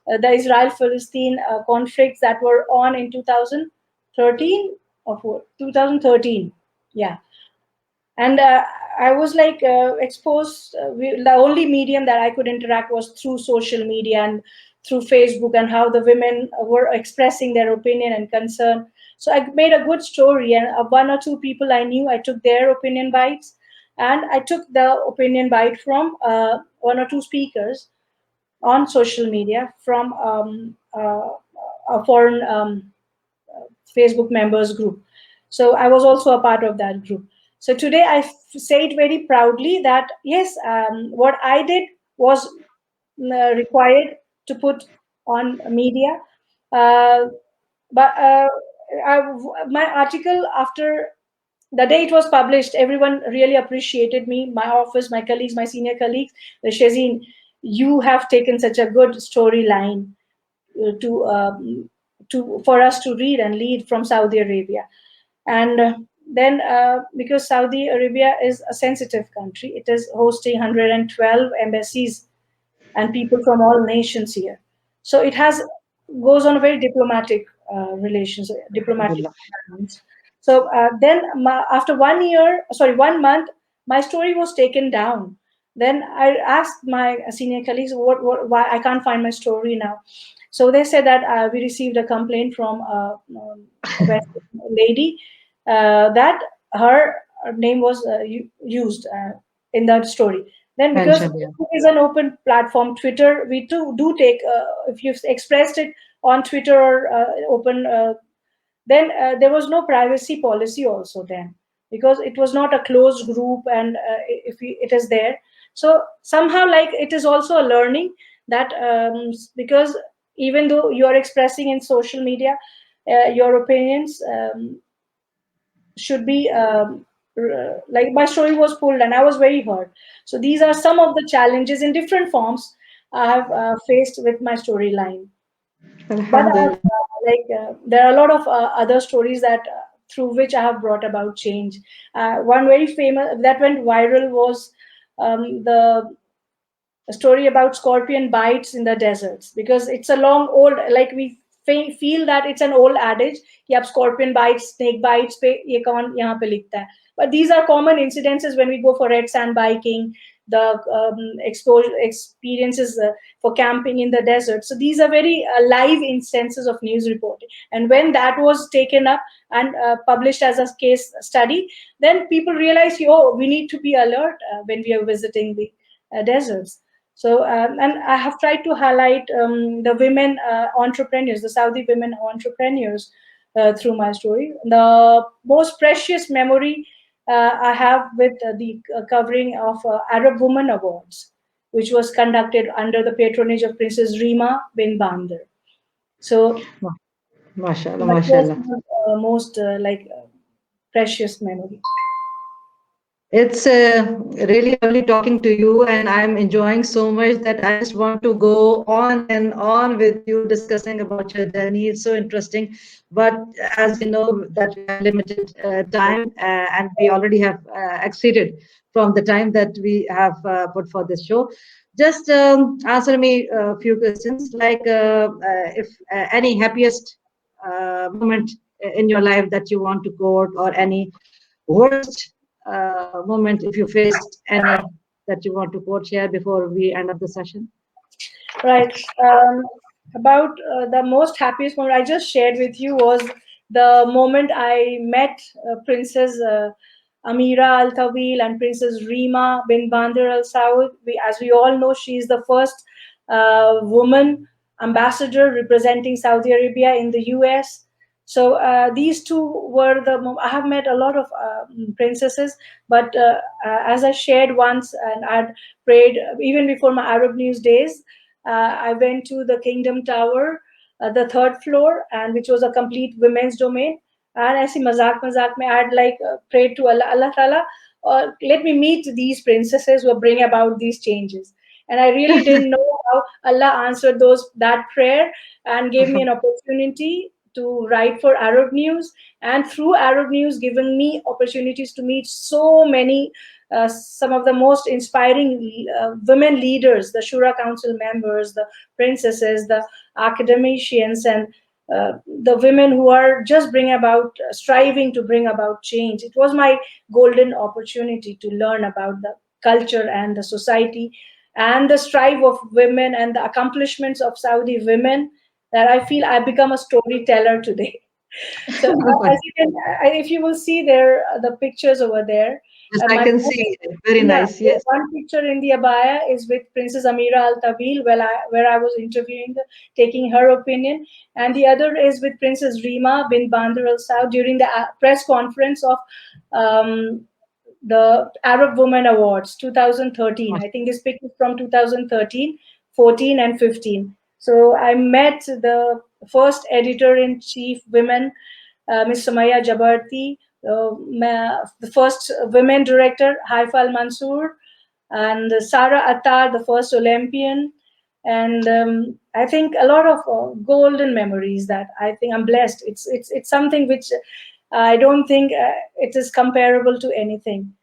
the Israel-Palestine conflicts that were on in 2000. 13 or 2013, yeah. And I was like exposed. The only medium that I could interact was through social media and through Facebook, and how the women were expressing their opinion and concern. So I made a good story, and one or two people I knew, I took their opinion bites, and I took the opinion bite from one or two speakers on social media from a foreign Facebook members group. So I was also a part of that group. So today I say it very proudly that yes, what I did was required to put on media. But my article, after the day it was published, everyone really appreciated me, my office, my colleagues, my senior colleagues. Shazeen, you have taken such a good storyline to for us to read and lead from Saudi Arabia. And then because Saudi Arabia is a sensitive country, it is hosting 112 embassies and people from all nations here. So it has goes on a very diplomatic relations, diplomatic. So then after 1 year, sorry, 1 month, my story was taken down. Then I asked my senior colleagues, why I can't find my story now. So they said that we received a complaint from a lady that her name was used in that story. Then because Mentioned, yeah. it is an open platform, Twitter, we do take, if you've expressed it on Twitter or open, then there was no privacy policy also then, because it was not a closed group, and it is there. So somehow, like, it is also a learning that because even though you are expressing in social media your opinions, should be like, my story was pulled and I was very hurt. So these are some of the challenges in different forms I have faced with my storyline. But there are a lot of other stories that through which I have brought about change. One very famous that went viral was the story about scorpion bites in the deserts, because it's a long old, like, we feel that it's an old adage, yep, scorpion bites, snake bites pe ye kaun yahan pe likhta hai. But these are common incidences when we go for red sand biking, the exposure experiences for camping in the desert. So these are very live instances of news reporting. And when that was taken up and published as a case study, then people realized, oh, we need to be alert when we are visiting the deserts. So, and I have tried to highlight the women entrepreneurs, the Saudi women entrepreneurs through my story. The most precious memory I have with the covering of Arab Women Awards, which was conducted under the patronage of Princess Rima bin Bandar. So, Mashallah, that mashallah. was most precious memory. It's really lovely talking to you, and I'm enjoying so much that I just want to go on and on with you discussing about your journey. It's so interesting, but as you know that we have limited time, and we already have exceeded from the time that we have put for this show. Just answer me a few questions, like if any happiest moment in your life that you want to quote, or any worst moment if you faced any that you want to quote here before we end up the session? Right. About the most happiest moment I just shared with you was the moment I met Princess Amira Al Tawil and Princess Rima bin Bandar Al Saud. As we all know, she is the first woman ambassador representing Saudi Arabia in the US. So these two were I have met a lot of princesses, but as I shared once, and I'd prayed even before my Arab News days, I went to the Kingdom Tower, the third floor, and which was a complete women's domain. And I see mazak mein, I had like prayed to Allah Ta'ala, let me meet these princesses who bring about these changes. And I really didn't know how Allah answered that prayer and gave me an opportunity to write for Arab News, and through Arab News giving me opportunities to meet so many some of the most inspiring women leaders, the Shura Council members, the princesses, the academicians, and the women who are just striving to bring about change. It was my golden opportunity to learn about the culture and the society and the strive of women and the accomplishments of Saudi women, that I feel I become a storyteller today. So as you can, if you will see there, the pictures over there, Yes, I my can see it. Very yeah, nice. Yes. one picture in the abaya is with Princess Amira Al Tawil, where I was interviewing, taking her opinion, and the other is with Princess Rima bin Bandar Al Saud during the press conference of um, the Arab Women Awards 2013. I think this picture is from 2013, 14, and 15. So I met the first editor-in-chief women, Ms. Sumaya Jabarti, the first women director, Haifa Al Mansour, and Sarah Attar, the first Olympian. And I think a lot of golden memories that I think I'm blessed. It's something which I don't think it is comparable to anything.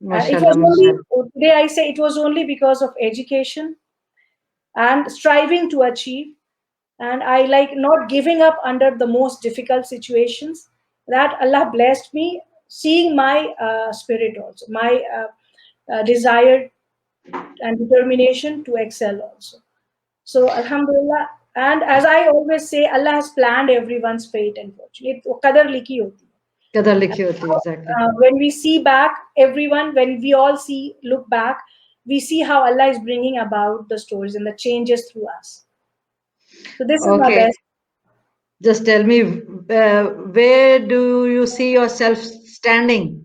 It Mashallah, was only mashallah. today I say it was only because of education and striving to achieve, and I like not giving up under the most difficult situations, that Allah blessed me, seeing my spirit also, my desire and determination to excel also. So Alhamdulillah, and as I always say, Allah has planned everyone's fate and fortune. It qadar likhi hoti hai. Qadar likhi hoti, exactly. When we see back, when we all look back, we see how Allah is bringing about the stories and the changes through us. So this is my Okay. best. Just tell me, where do you see yourself standing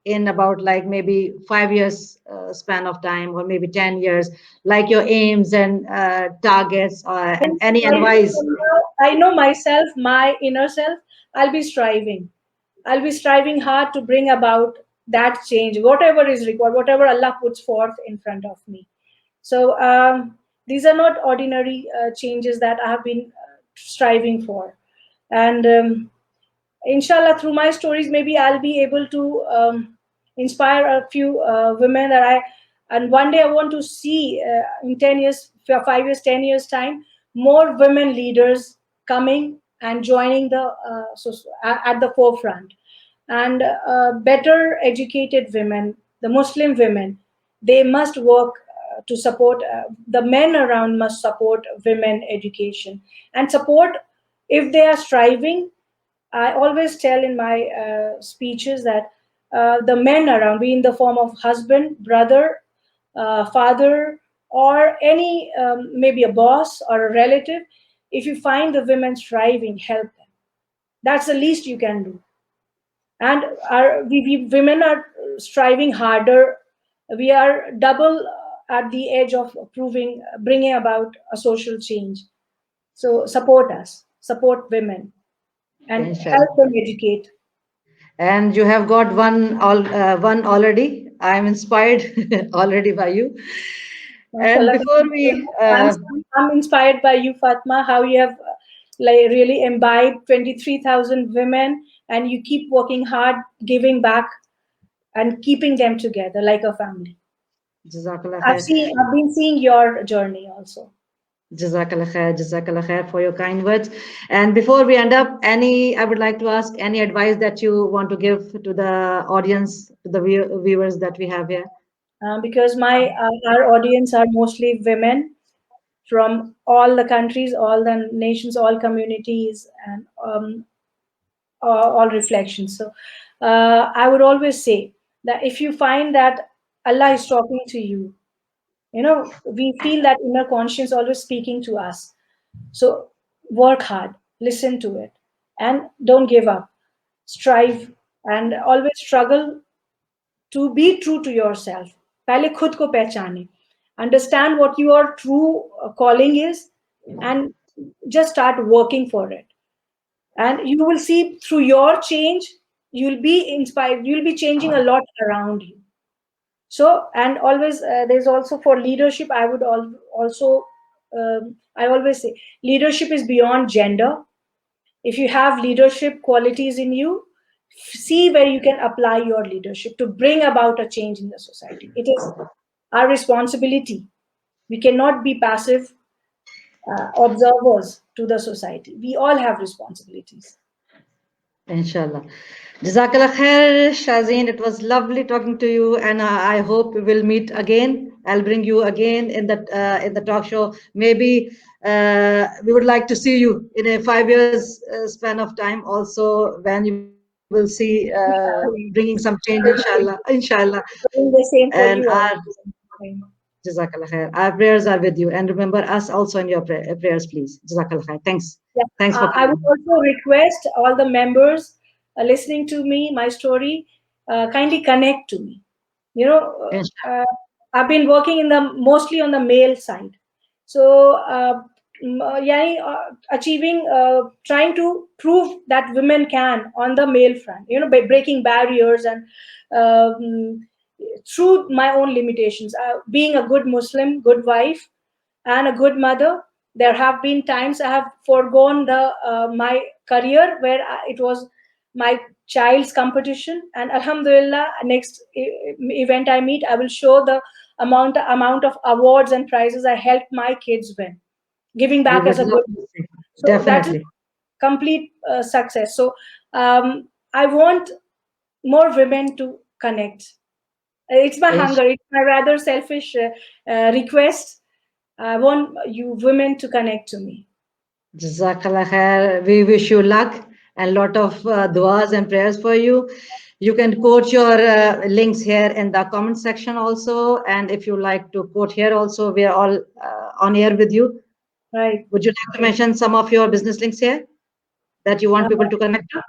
in about like maybe 5 years span of time, or maybe 10 years, like your aims and targets, and any advice? I know myself, my inner self. I'll be striving. I'll be striving hard to bring about that change, whatever is required, whatever Allah puts forth in front of me. So these are not ordinary changes that I have been striving for. And inshallah, through my stories, maybe I'll be able to inspire a few women that and one day I want to see in 10 years, 5 years, 10 years time, more women leaders coming and joining at the forefront, and better educated women, the Muslim women, they must work to support, the men around must support women education and support if they are striving. I always tell in my speeches that the men around, be in the form of husband, brother, father, or any maybe a boss or a relative, if you find the women striving, help them. That's the least you can do. And women are striving harder. We are double at the edge of bringing about a social change. So support us, support women, and Inshallah. help them educate. And you have got one already. I am inspired already by you. And Mashallah. before we, I'm, I'm inspired by you, Fatma, how you have like really imbibed 23,000 women, and you keep working hard, giving back and keeping them together like a family. Jazakallah khair. I've been seeing your journey also. Jazakallah khair for your kind words. And before we end up, I would like to ask any advice that you want to give to the audience, to the viewers that we have here. Because our audience are mostly women from all the countries, all the nations, all communities, and all reflections. So I would always say that if you find that Allah is talking to you, we feel that inner conscience always speaking to us. So work hard, listen to it, and don't give up. Strive and always struggle to be true to yourself. पहले खुद को पहचाने. Understand what your true calling is, and just start working for it. And you will see through your change, you'll be inspired. You'll be changing a lot around you. So, and always there's also for leadership. I would also I always say leadership is beyond gender. If you have leadership qualities in you, see where you can apply your leadership to bring about a change in the society. It is our responsibility. We cannot be passive. observers to the society. We all have responsibilities. Inshallah. Jazakallah khair, Shazeen. It was lovely talking to you, and I hope we will meet again. I'll bring you again in the talk show. Maybe we would like to see you in a 5 years span of time. Also, when you will see bringing some change, inshallah, inshallah. Doing the same for And you our all. Jazakallah khair. Our prayers are with you, and remember us also in your prayers, please. Jazakallah khair. Thanks. Yeah. Thanks for I would coming. also request all the members listening to me, my story, kindly connect to me. You know, Inshallah. I've been working in the mostly on the male side, so achieving, trying to prove that women can on the male front. You know, by breaking barriers and through my own limitations. Being a good Muslim, good wife, and a good mother, there have been times I have foregone the my career where it was my child's competition, and alhamdulillah, next event I meet, I will show the amount of awards and prizes I helped my kids win, giving We back as would a love good. to see. So that is Definitely. complete success. So I want more women to connect. It's my hunger. It's my rather selfish request. I want you women to connect to me. Jazakallah khair. We wish you luck and lot of duas and prayers for you. You can quote your links here in the comment section also. And if you like to quote here also, we are all on air with you. Right. Would you like to mention some of your business links here that you want people to connect to?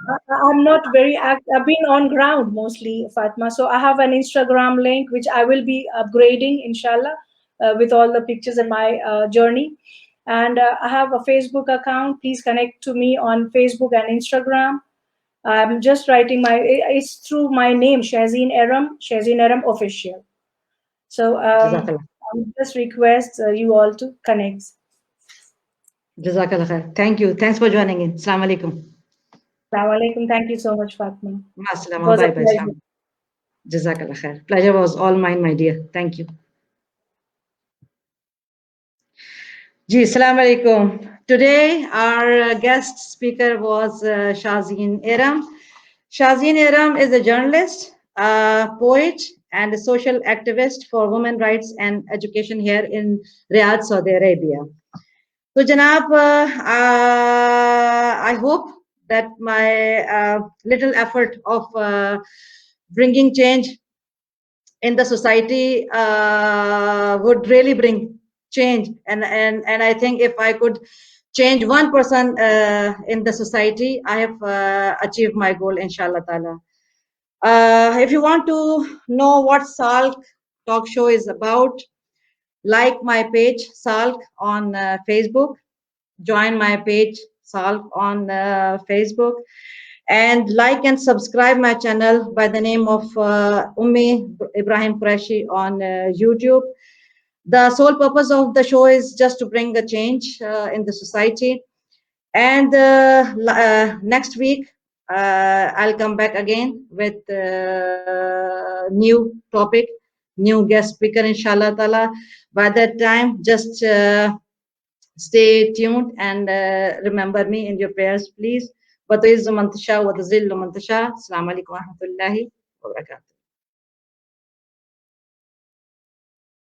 I'm not very active. I've been on ground mostly, Fatma. So I have an Instagram link, which I will be upgrading, inshallah, with all the pictures in my journey. And I have a Facebook account. Please connect to me on Facebook and Instagram. I'm just writing it's through my name, Shazeen Eram Official. So Jazakallah. I just request you all to connect. Jazakallah khair. Thank you. Thanks for joining in. Assalamu alaikum. Assalamu alaikum. Thank you so much, Fatma. It Masalama. was a Bye bye. pleasure. Jazakallah khair. Pleasure was all mine, my dear. Thank you. Ji, Assalamu alaikum. Today, our guest speaker was Shazeen Eram. Shazeen Eram is a journalist, a poet, and a social activist for women's rights and education here in Riyadh, Saudi Arabia. So, Janab, I hope that my little effort of bringing change in the society would really bring change, and I think if I could change one person in the society, I have achieved my goal, inshallah ta'ala. If you want to know what Salk Talk Show is about, like my page Salk on Facebook, join my page Salk on Facebook, and like and subscribe my channel by the name of Ummi Ibrahim Qureshi on YouTube. The sole purpose of the show is just to bring a change in the society. And next week, I'll come back again with new topic, new guest speaker, inshallah ta'ala. By that time, just stay tuned and remember me in your prayers, please. وَتُعِزُّ مَن تَشَاءُ وَتُذِلُّ مَن تَشَاءُ. Assalamu alaikum wa rahmatullahi wa barakatuh.